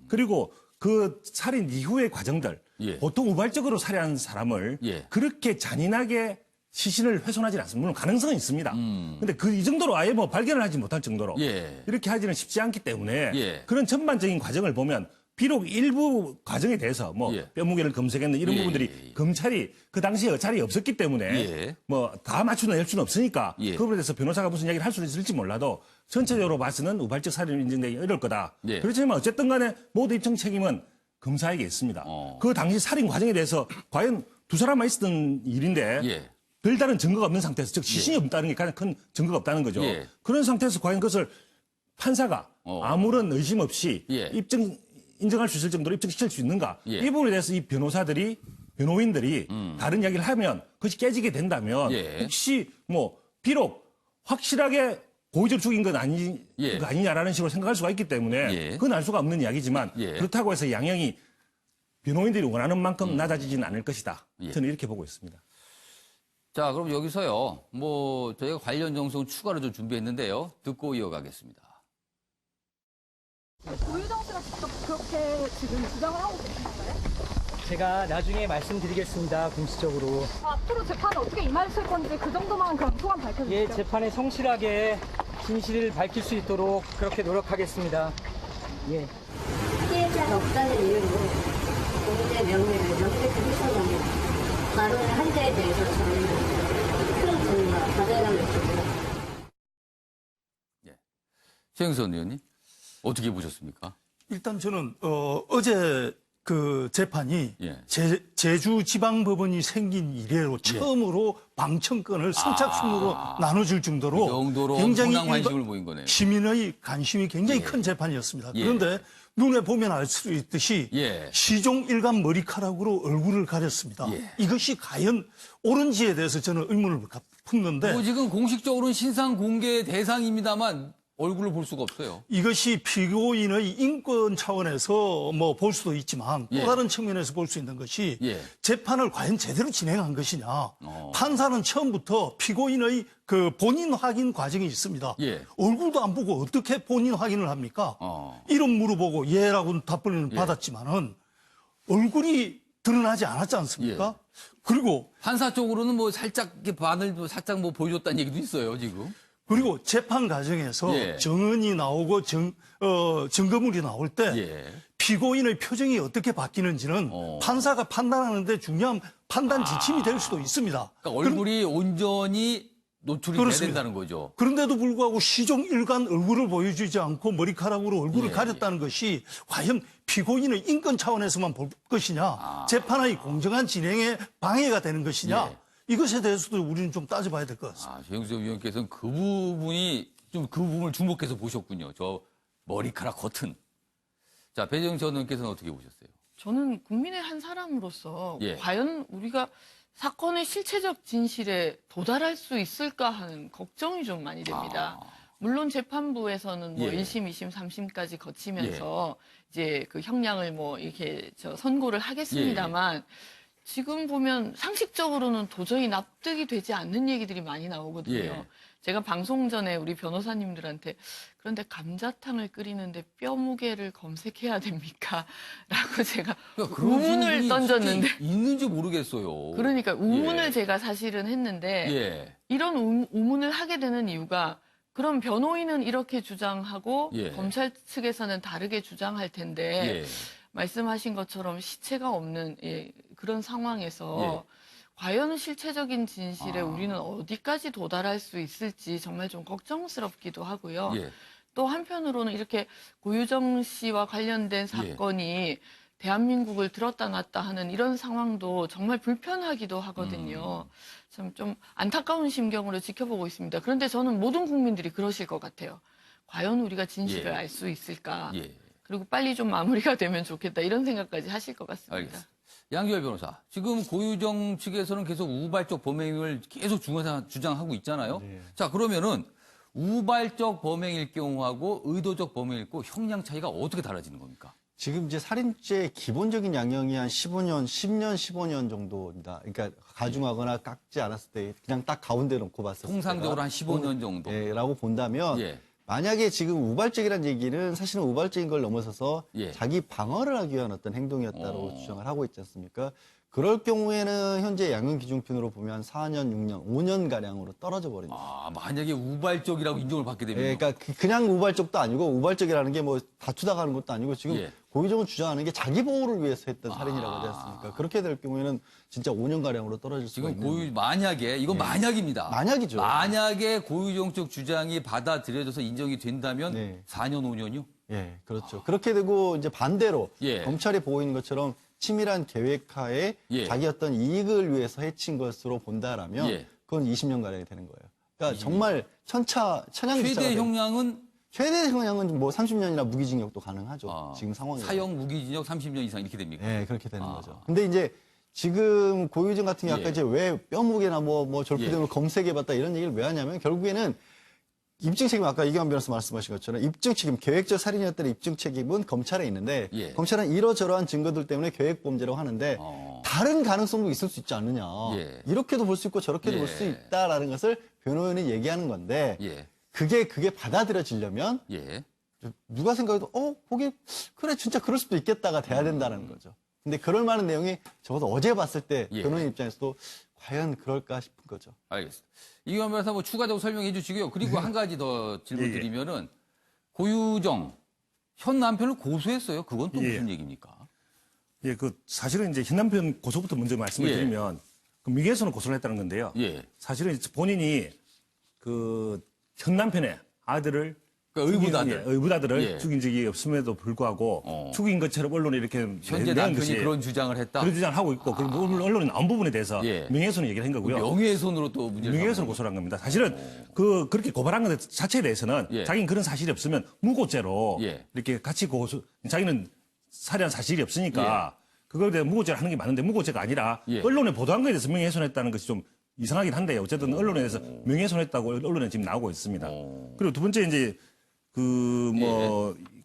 그리고 그 살인 이후의 과정들. 예. 보통 우발적으로 살해한 사람을 예. 그렇게 잔인하게 시신을 훼손하지 않습니다. 물론 가능성은 있습니다. 근데 이 정도로 아예 뭐 발견을 하지 못할 정도로 예. 이렇게 하지는 쉽지 않기 때문에 예. 그런 전반적인 과정을 보면 비록 일부 과정에 대해서 뭐 예. 뼈무게를 검색했는 이런 예, 부분들이 예, 예. 검찰이 그 당시에 자리에 없었기 때문에 예. 뭐 다 맞추는 할 수는 없으니까 예. 그 부분에 대해서 변호사가 무슨 이야기를 할 수는 있을지 몰라도 전체적으로 봐서는 우발적 살인 인정되기 어려울 거다. 예. 그렇지만 어쨌든 간에 모두 입증 책임은 검사에게 있습니다. 그 당시 살인 과정에 대해서 과연 두 사람만 있었던 일인데 예. 별다른 증거가 없는 상태에서 즉 시신이 없다는 게 가장 큰 증거가 없다는 거죠. 예. 그런 상태에서 과연 그것을 판사가 아무런 의심 없이 예. 인정할 수 있을 정도로 입증시킬 수 있는가? 예. 이 부분에 대해서 이 변호인들이 다른 이야기를 하면 그것이 깨지게 된다면 예. 혹시 뭐 비록 확실하게 고의적으로 죽인 건 예. 거 아니냐라는 식으로 생각할 수가 있기 때문에 예. 그건 알 수가 없는 이야기지만 예. 그렇다고 해서 양형이 변호인들이 원하는 만큼 낮아지지는 않을 것이다. 예. 저는 이렇게 보고 있습니다. 자, 그럼 여기서요. 뭐 저희가 관련 정성 추가로 좀 준비했는데요. 듣고 이어가겠습니다. 고유정 씨가 직접 그렇게 지금 주장을 하고 계신가요? 제가 나중에 말씀드리겠습니다. 공식적으로. 앞으로 재판에 어떻게 임하실 건지 그 정도만 그럼 소감 밝혀주세요. 예, 재판에 성실하게 진실을 밝힐 수 있도록 그렇게 노력하겠습니다. 예. 피해자가 없다는 이유로 공무제 명예를 명백히 훼손합니다. 발언의 한자에 대해서 저는 큰 분노와 가장을 느낍니다. 최영선 의원님, 어떻게 보셨습니까? 일단 저는 어제 그 재판이 예. 제주지방법원이 생긴 이래로 처음으로 방청권을 선착순으로 나눠줄 정도로 그 정도로 굉장히 엄청난 관심을 보인 거네요. 시민의 관심이 굉장히 예. 큰 재판이었습니다. 예. 그런데 눈에 보면 알 수 있듯이 예. 시종 일관 머리카락으로 얼굴을 가렸습니다. 예. 이것이 과연 옳은지에 대해서 저는 의문을 품는데 뭐 지금 공식적으로는 신상 공개 대상입니다만 얼굴을 볼 수가 없어요. 이것이 피고인의 인권 차원에서 뭐 볼 수도 있지만 예. 또 다른 측면에서 볼 수 있는 것이 예. 재판을 과연 제대로 진행한 것이냐. 판사는 처음부터 피고인의 그 본인 확인 과정이 있습니다. 예. 얼굴도 안 보고 어떻게 본인 확인을 합니까? 이름 물어보고 예라고 답변을 받았지만은 얼굴이 드러나지 않았지 않습니까? 그리고 판사 쪽으로는 뭐 살짝 이렇게 반을 살짝 뭐 보여줬다는 얘기도 있어요, 지금. 그리고 재판 과정에서 예. 정언이 나오고 증거물이 나올 때 예. 피고인의 표정이 어떻게 바뀌는지는 판사가 판단하는데 중요한 판단 지침이 될 수도 있습니다. 그러니까 얼굴이 온전히 노출이 돼야 된다는 거죠. 그런데도 불구하고 시종 일관 얼굴을 보여주지 않고 머리카락으로 얼굴을 가렸다는 것이 과연 피고인의 인권 차원에서만 볼 것이냐, 재판의 공정한 진행에 방해가 되는 것이냐, 예. 이것에 대해서도 우리는 좀 따져봐야 될 것 같습니다. 최영수 위원께서는 그 부분이 좀 그 부분을 주목해서 보셨군요. 저 머리카락 커튼. 자, 배재영 전 의원께서는 어떻게 보셨어요? 저는 국민의 한 사람으로서 예. 과연 우리가 사건의 실체적 진실에 도달할 수 있을까 하는 걱정이 좀 많이 됩니다. 물론 재판부에서는 뭐 예. 1심, 2심, 3심까지 거치면서 이제 그 형량을 뭐 이렇게 선고를 하겠습니다만 지금 보면 상식적으로는 도저히 납득이 되지 않는 얘기들이 많이 나오거든요. 예. 제가 방송 전에 우리 변호사님들한테 그런데 감자탕을 끓이는데 뼈 무게를 검색해야 됩니까? 라고 제가 의문을 던졌는데 있는지 모르겠어요. 그러니까 의문을 예. 제가 사실은 했는데 예. 이런 의문을 하게 되는 이유가 그럼 변호인은 이렇게 주장하고 예. 검찰 측에서는 다르게 주장할 텐데 예. 말씀하신 것처럼 시체가 없는 그런 상황에서 예. 과연 실체적인 진실에 우리는 어디까지 도달할 수 있을지 정말 좀 걱정스럽기도 하고요. 예. 또 한편으로는 이렇게 고유정 씨와 관련된 사건이 대한민국을 들었다 놨다 하는 이런 상황도 정말 불편하기도 하거든요. 참 좀 안타까운 심경으로 지켜보고 있습니다. 그런데 저는 모든 국민들이 그러실 것 같아요. 과연 우리가 진실을 예. 알 수 있을까? 예. 그리고 빨리 좀 마무리가 되면 좋겠다. 이런 생각까지 하실 것 같습니다. 알겠습니다. 양지열 변호사, 지금 고유정 측에서는 계속 우발적 범행을 계속 주장하고 있잖아요. 자, 그러면은 우발적 범행일 경우하고 의도적 범행일 경우 형량 차이가 어떻게 달라지는 겁니까? 지금 이제 살인죄의 기본적인 양형이 한 15년, 10년, 15년 정도입니다. 그러니까 가중하거나 깎지 않았을 때 그냥 딱 가운데 놓고 봤을 때 통상적으로 한 15년 정도. 라고 본다면 예. 만약에 지금 우발적이라는 얘기는 사실은 우발적인 걸 넘어서서 예. 자기 방어를 하기 위한 어떤 행동이었다고 주장을 하고 있지 않습니까? 그럴 경우에는 현재 양형 기준편으로 보면 4년, 6년, 5년가량으로 떨어져 버립니다. 만약에 우발적이라고 인정을 받게 되면. 예, 그러니까 그냥 우발적도 아니고 우발적이라는 게 뭐 다투다가 하는 것도 아니고 지금 예. 고유정은 주장하는 게 자기 보호를 위해서 했던 살인이라고 하지 않습니까? 그렇게 될 경우에는 진짜 5년가량으로 떨어질 수가 지금 있는. 만약에, 이건 만약입니다. 만약이죠. 만약에 고유정 쪽 주장이 받아들여져서 인정이 된다면 네. 4년, 5년이요? 예, 그렇죠. 그렇게 되고 이제 반대로 예. 검찰이 보이는 것처럼 치밀한 계획하에 예. 자기 어떤 이익을 위해서 해친 것으로 본다라면 예. 그건 20년가량이 되는 거예요. 그러니까 정말 천양지차가 최대 형량은 최대 형량은 뭐 30년이나 무기징역도 가능하죠. 지금 상황에. 사형 무기징역 30년 이상 이렇게 됩니까? 네, 그렇게 되는 거죠. 근데 이제 지금 고유정 같은 경우 아까 예. 이제 왜 뼈무게나 뭐 졸피등을 검색해봤다 이런 얘기를 왜 하냐면 결국에는 입증 책임 아까 이경환 변호사 말씀하신 것처럼 입증 책임 계획적 살인이었다는 입증 책임은 검찰에 있는데 예. 검찰은 이러저러한 증거들 때문에 계획 범죄라고 하는데 다른 가능성도 있을 수 있지 않느냐. 예. 이렇게도 볼 수 있고 저렇게도 예. 볼 수 있다라는 것을 변호인이 얘기하는 건데 예. 그게 받아들여지려면 예. 누가 생각해도 거기 그래 진짜 그럴 수도 있겠다가 돼야 된다는 거죠. 근데 그럴 만한 내용이 적어도 어제 봤을 때 예. 변호인 입장에서도 과연 그럴까 싶은 거죠. 알겠습니다. 이경환 변호사 뭐 추가적으로 설명해 주시고요. 그리고 한 가지 더 질문 드리면은 고유정 현 남편을 고소했어요. 그건 또 무슨 얘기입니까? 예, 사실은 이제 현 남편 고소부터 먼저 말씀을 드리면 그 미국에서는 고소를 했다는 건데요. 예. 사실은 본인이 현 남편의 아들을 그러니까 의붓아들. 의붓아들을 예. 죽인 적이 없음에도 불구하고 죽인 것처럼 언론에 이렇게 현재 내는 남편이 것이 그런 주장을 했다. 그런 주장을 하고 있고 그 언론이 나온 부분에 대해서 예. 명예훼손 얘기를 한 거고요. 명예훼손으로 또 문제를 명예훼손 고소를 한 겁니다. 사실은 그렇게 고발한 것 자체에 대해서는 예. 자기는 그런 사실이 없으면 무고죄로 예. 이렇게 같이 자기는 살해한 사실이 없으니까 그거에 대해 무고죄를 하는 게 맞는데 무고죄가 아니라 예. 언론에 보도한 거에 대해서 명예훼손했다는 것이 좀 이상하긴 한데 어쨌든 언론에 대해서 명예훼손했다고 언론에 지금 나오고 있습니다. 그리고 두 번째 이제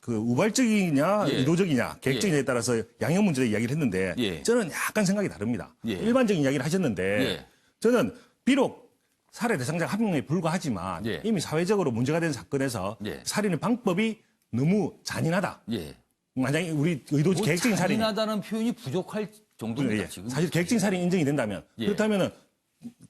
우발적이냐 예. 의도적이냐 계획적이냐에 따라서 양형 문제로 이야기를 했는데 예. 저는 약간 생각이 다릅니다. 예. 일반적인 이야기를 하셨는데 예. 저는 비록 살해 대상자가 한 명에 불과하지만 예. 이미 사회적으로 문제가 된 사건에서 예. 살인의 방법이 너무 잔인하다. 예. 만약에 우리 의도적 계획적인 살인 잔인하다는 표현이 부족할 정도입니다. 예. 지금. 사실 계획적인 살인이 인정이 된다면 예. 그렇다면은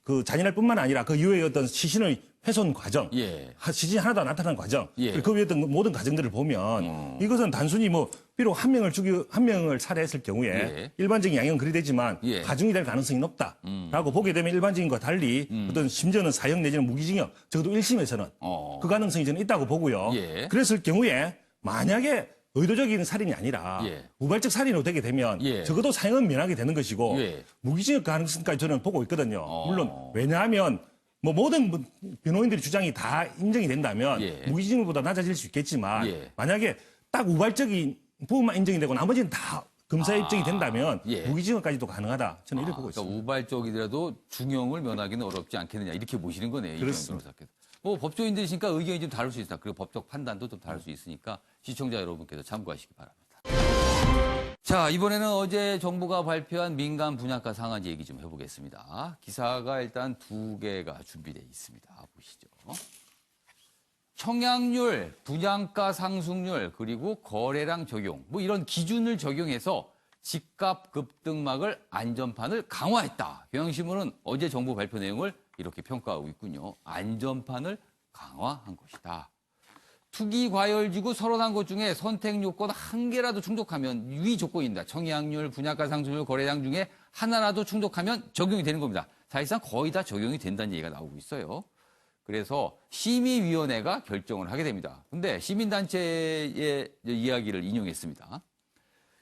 그 잔인할 뿐만 아니라 그 이후에 어떤 시신의 훼손 과정, 예. 시신이 하나도 안 나타난 과정, 예. 그 위에 어떤 모든 과정들을 보면 이것은 단순히 뭐 비록 한 명을 살해했을 경우에 예. 일반적인 양형은 그리 되지만 예. 가중이 될 가능성이 높다라고 보게 되면 일반적인 것과 달리 어떤 심지어는 사형 내지는 무기징역 적어도 1심에서는 그 가능성이 저는 있다고 보고요. 예. 그랬을 경우에 만약에 의도적인 살인이 아니라 예. 우발적 살인으로 되게 되면 예. 적어도 사형은 면하게 되는 것이고 예. 무기징역 가능성까지 저는 보고 있거든요. 물론 왜냐하면 뭐 모든 변호인들의 주장이 다 인정이 된다면 예. 무기징역보다 낮아질 수 있겠지만 예. 만약에 딱 우발적인 부분만 인정이 되고 나머지는 다 검사에 입증이 된다면 예. 무기징역까지도 가능하다. 저는 이렇게 보고 그러니까 있습니다. 우발적이더라도 중형을 면하기는 어렵지 않겠느냐 이렇게 보시는 거네요. 이경영 그렇습니다. 변호사께서. 뭐 법조인들이시니까 의견이 좀 다를 수 있다. 그리고 법적 판단도 좀 다를 수 있으니까 시청자 여러분께서 참고하시기 바랍니다. 자, 이번에는 어제 정부가 발표한 민간 분양가 상한제 얘기 좀 해보겠습니다. 기사가 일단 2개가 준비되어 있습니다. 보시죠. 청약률, 분양가 상승률, 그리고 거래량 적용, 뭐 이런 기준을 적용해서 집값 급등막을 안전판을 강화했다. 경향신문은 어제 정부 발표 내용을 이렇게 평가하고 있군요. 안전판을 강화한 것이다. 투기 과열지구 31곳 중에 선택 요건 한 개라도 충족하면 위 조건입니다. 청약률, 분양가 상승률, 거래량 중에 하나라도 충족하면 적용이 되는 겁니다. 사실상 거의 다 적용이 된다는 얘기가 나오고 있어요. 그래서 심의위원회가 결정을 하게 됩니다. 근데 시민단체의 이야기를 인용했습니다.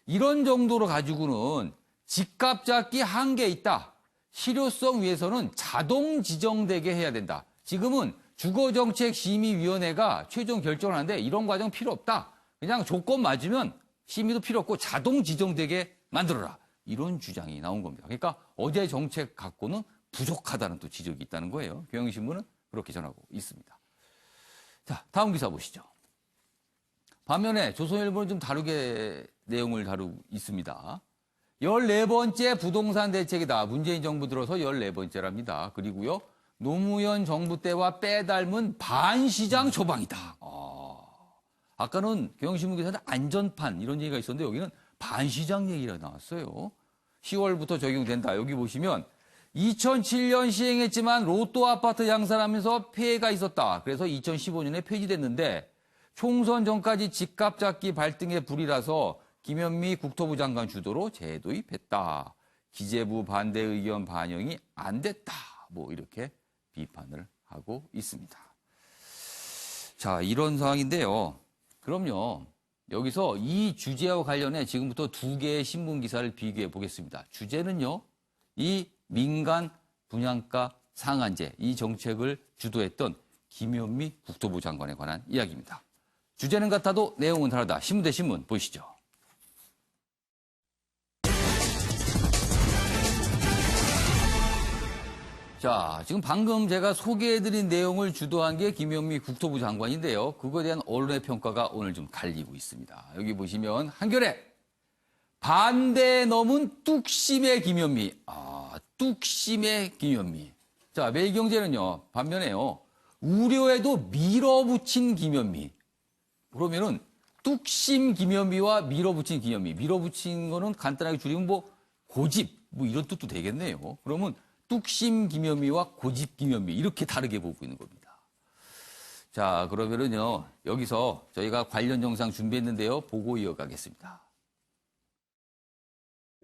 이런 정도로 가지고는 집값 잡기 한계 있다. 실효성 위해서는 자동 지정되게 해야 된다. 지금은 주거정책심의위원회가 최종 결정을 하는데 이런 과정 필요 없다. 그냥 조건 맞으면 심의도 필요 없고 자동 지정되게 만들어라. 이런 주장이 나온 겁니다. 그러니까 어제 정책 갖고는 부족하다는 또 지적이 있다는 거예요. 경향신문은 그렇게 전하고 있습니다. 자, 다음 기사 보시죠. 반면에 조선일보는 좀 다르게 내용을 다루고 있습니다. 14번째 부동산 대책이다. 문재인 정부 들어서 14번째랍니다. 그리고요, 노무현 정부 때와 빼닮은 반시장 처방이다. 아까는 경향신문 기사는 안전판 이런 얘기가 있었는데 여기는 반시장 얘기가 나왔어요. 10월부터 적용된다. 여기 보시면 2007년 시행했지만 로또 아파트 양산하면서 폐해가 있었다. 그래서 2015년에 폐지됐는데 총선 전까지 집값 잡기 발등에 불이라서 김현미 국토부 장관 주도로 재도입했다. 기재부 반대 의견 반영이 안 됐다. 뭐 이렇게 비판을 하고 있습니다. 자, 이런 상황인데요. 그럼요. 여기서 이 주제와 관련해 지금부터 2개의 신문 기사를 비교해 보겠습니다. 주제는요. 이 민간 분양가 상한제, 이 정책을 주도했던 김현미 국토부 장관에 관한 이야기입니다. 주제는 같아도 내용은 다르다. 신문 대 신문 보시죠. 자, 지금 방금 제가 소개해드린 내용을 주도한 게 김현미 국토부 장관인데요. 그거에 대한 언론의 평가가 오늘 좀 갈리고 있습니다. 여기 보시면 한겨레 반대에 넘은 뚝심의 김현미. 뚝심의 김현미. 자, 매일경제는요. 반면에요. 우려에도 밀어붙인 김현미. 그러면은 뚝심 김현미와 밀어붙인 김현미. 밀어붙인 거는 간단하게 줄이면 뭐 고집 뭐 이런 뜻도 되겠네요. 그러면 뚝심 김현미와 고집 김현미 이렇게 다르게 보고 있는 겁니다. 자, 그러면은요. 여기서 저희가 관련 영상 준비했는데요. 보고 이어가겠습니다.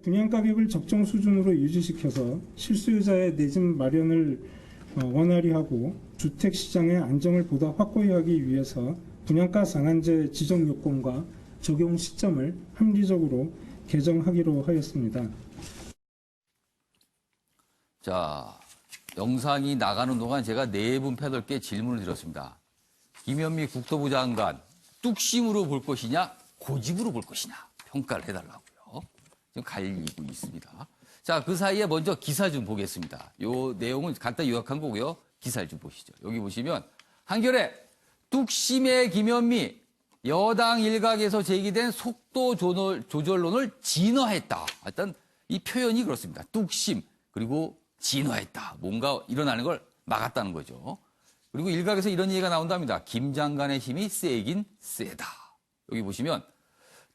분양가격을 적정 수준으로 유지시켜서 실수요자의 내 집 마련을 원활히 하고 주택시장의 안정을 보다 확고히 하기 위해서 분양가 상한제 지정 요건과 적용 시점을 합리적으로 개정하기로 하였습니다. 자, 영상이 나가는 동안 제가 네 분 패널께 질문을 드렸습니다. 김현미 국토부 장관, 뚝심으로 볼 것이냐, 고집으로 볼 것이냐, 평가를 해달라고요. 지금 갈리고 있습니다. 자, 그 사이에 먼저 기사 좀 보겠습니다. 요 내용은 간단히 요약한 거고요. 기사를 좀 보시죠. 여기 보시면, 한겨레, 뚝심의 김현미, 여당 일각에서 제기된 속도 조절론을 진화했다. 일단 이 표현이 그렇습니다. 뚝심, 그리고 진화했다. 뭔가 일어나는 걸 막았다는 거죠. 그리고 일각에서 이런 얘기가 나온답니다. 김 장관의 힘이 세긴 세다. 여기 보시면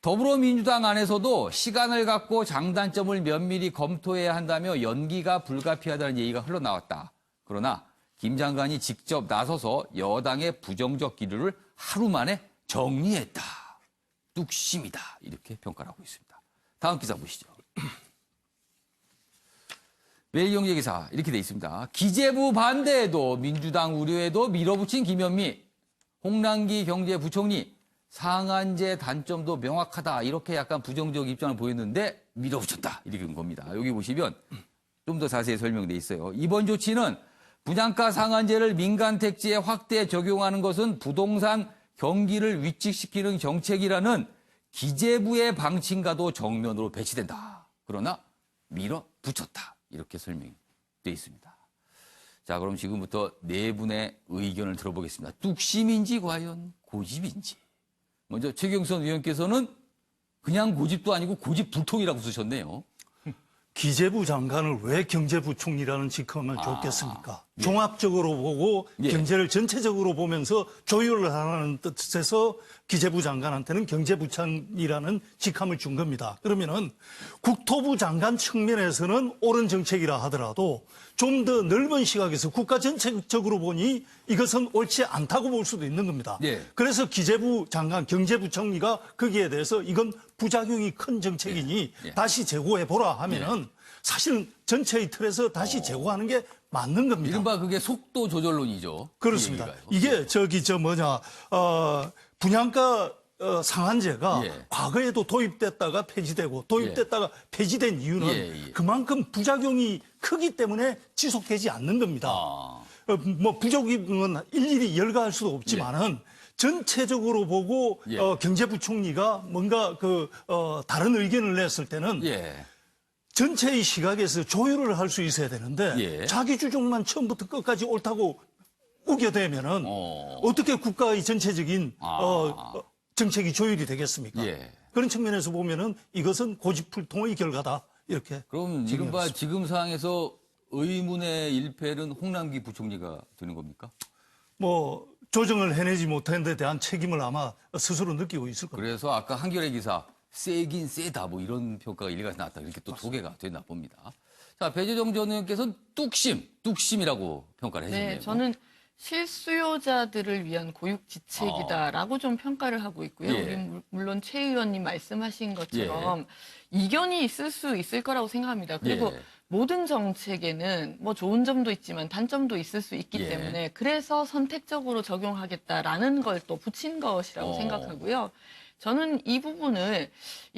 더불어민주당 안에서도 시간을 갖고 장단점을 면밀히 검토해야 한다며 연기가 불가피하다는 얘기가 흘러나왔다. 그러나 김 장관이 직접 나서서 여당의 부정적 기류를 하루 만에 정리했다. 뚝심이다. 이렇게 평가를 하고 있습니다. 다음 기사 보시죠. 매일경제 기사 이렇게 돼 있습니다. 기재부 반대에도 민주당 우려에도 밀어붙인 김현미, 홍남기 경제부총리, 상한제 단점도 명확하다. 이렇게 약간 부정적 입장을 보였는데 밀어붙였다. 이렇게 된 겁니다. 여기 보시면 좀 더 자세히 설명돼 있어요. 이번 조치는 분양가 상한제를 민간 택지에 확대 적용하는 것은 부동산 경기를 위축시키는 정책이라는 기재부의 방침과도 정면으로 배치된다. 그러나 밀어붙였다. 이렇게 설명이 되어 있습니다. 자, 그럼 지금부터 네 분의 의견을 들어보겠습니다. 뚝심인지 과연 고집인지. 먼저 최경선 의원께서는 그냥 고집도 아니고 고집불통이라고 쓰셨네요. 기재부 장관을 왜 경제부총리라는 직함을 줬겠습니까? 종합적으로 보고 경제를 전체적으로 보면서 조율을 하라는 뜻에서 기재부 장관한테는 경제부총리라는 직함을 준 겁니다. 그러면은 국토부 장관 측면에서는 옳은 정책이라 하더라도 좀 더 넓은 시각에서 국가 전체적으로 보니 이것은 옳지 않다고 볼 수도 있는 겁니다. 그래서 기재부 장관, 경제부총리가 거기에 대해서 이건 부작용이 큰 정책이니 다시 재고해보라 하면은 사실은 전체의 틀에서 다시 재고하는 게 맞는 겁니다. 이른바 그게 속도 조절론이죠. 그렇습니다. 이게 분양가 상한제가 과거에도 도입됐다가 폐지되고 도입됐다가 폐지된 이유는 그만큼 부작용이 크기 때문에 지속되지 않는 겁니다. 뭐 부작용은 일일이 열거할 수도 없지만은 전체적으로 보고 경제부총리가 뭔가 다른 의견을 냈을 때는 전체의 시각에서 조율을 할 수 있어야 되는데 자기 주장만 처음부터 끝까지 옳다고 우겨대면은 어떻게 국가의 전체적인 정책이 조율이 되겠습니까? 그런 측면에서 보면은 이것은 고집불통의 결과다. 이렇게. 그럼 이른바 지금 상황에서 의문의 일패는 홍남기 부총리가 되는 겁니까? 뭐 조정을 해내지 못한 데 대한 책임을 아마 스스로 느끼고 있을 겁니다. 그래서 아까 한겨레 기사 세긴 세다 뭐 이런 평가가 일각에서 나왔다. 이렇게 또 소개가 됐나 봅니다. 자, 배재정 전 의원께서는 뚝심이라고 평가를 해주네요. 네, 저는 실수요자들을 위한 고육지책이다라고 좀 평가를 하고 있고요. 우리 물론 최 의원님 말씀하신 것처럼 이견이 있을 수 있을 거라고 생각합니다. 그리고 모든 정책에는 뭐 좋은 점도 있지만 단점도 있을 수 있기 때문에 그래서 선택적으로 적용하겠다라는 걸 또 붙인 것이라고 생각하고요. 저는 이 부분을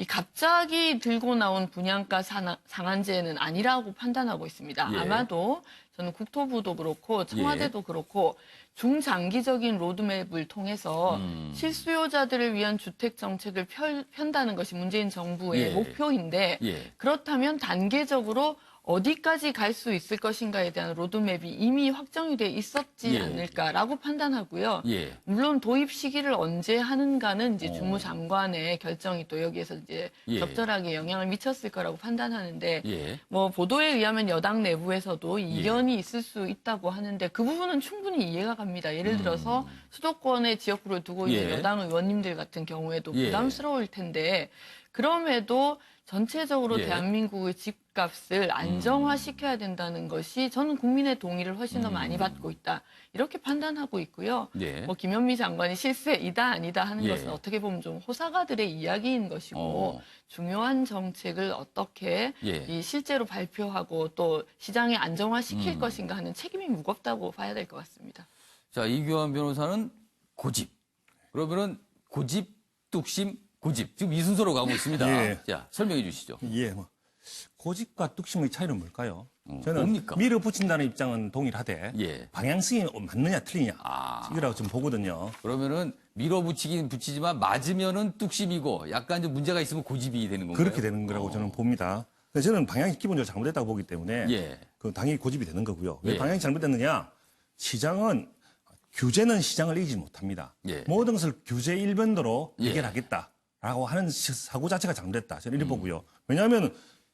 갑자기 들고 나온 분양가 상한제는 아니라고 판단하고 있습니다. 아마도 저는 국토부도 그렇고 청와대도 그렇고 중장기적인 로드맵을 통해서 실수요자들을 위한 주택 정책을 편다는 것이 문재인 정부의 목표인데 그렇다면 단계적으로 어디까지 갈 수 있을 것인가에 대한 로드맵이 이미 확정이 돼 있었지 않을까라고 판단하고요. 물론 도입 시기를 언제 하는가는 이제 주무장관의 결정이 또 여기에서 이제 적절하게 영향을 미쳤을 거라고 판단하는데 뭐 보도에 의하면 여당 내부에서도 이견이 있을 수 있다고 하는데 그 부분은 충분히 이해가 갑니다. 예를 들어서 수도권에 지역구를 두고 있는 여당 의원님들 같은 경우에도 부담스러울 텐데 그럼에도 전체적으로 대한민국의 집값을 안정화시켜야 된다는 것이 저는 국민의 동의를 훨씬 더 많이 받고 있다. 이렇게 판단하고 있고요. 뭐 김현미 장관이 실세이다 아니다 하는 것은 어떻게 보면 좀 호사가들의 이야기인 것이고 중요한 정책을 어떻게 실제로 발표하고 또 시장에 안정화시킬 것인가 하는 책임이 무겁다고 봐야 될 것 같습니다. 자, 이규환 변호사는 고집. 그러면은 고집, 뚝심, 고집. 지금 이 순서로 가고 있습니다. 예. 자, 설명해 주시죠. 예, 뭐 고집과 뚝심의 차이는 뭘까요? 저는 뭡니까? 밀어붙인다는 입장은 동일하되 예. 방향성이 맞느냐 틀리냐 이거라고 좀 보거든요. 그러면은 밀어붙이긴 붙이지만 맞으면은 뚝심이고 약간 좀 문제가 있으면 고집이 되는 건가요? 그렇게 되는 거라고 저는 봅니다. 근데 저는 방향이 기본적으로 잘못됐다고 보기 때문에 예. 그 당연히 고집이 되는 거고요. 왜 예. 방향이 잘못됐느냐? 시장은 규제는 시장을 이기지 못합니다. 예. 모든 것을 규제 일변도로 예. 해결하겠다라고 하는 사고 자체가 잘못됐다. 저는 이렇게 보고요. 왜냐하면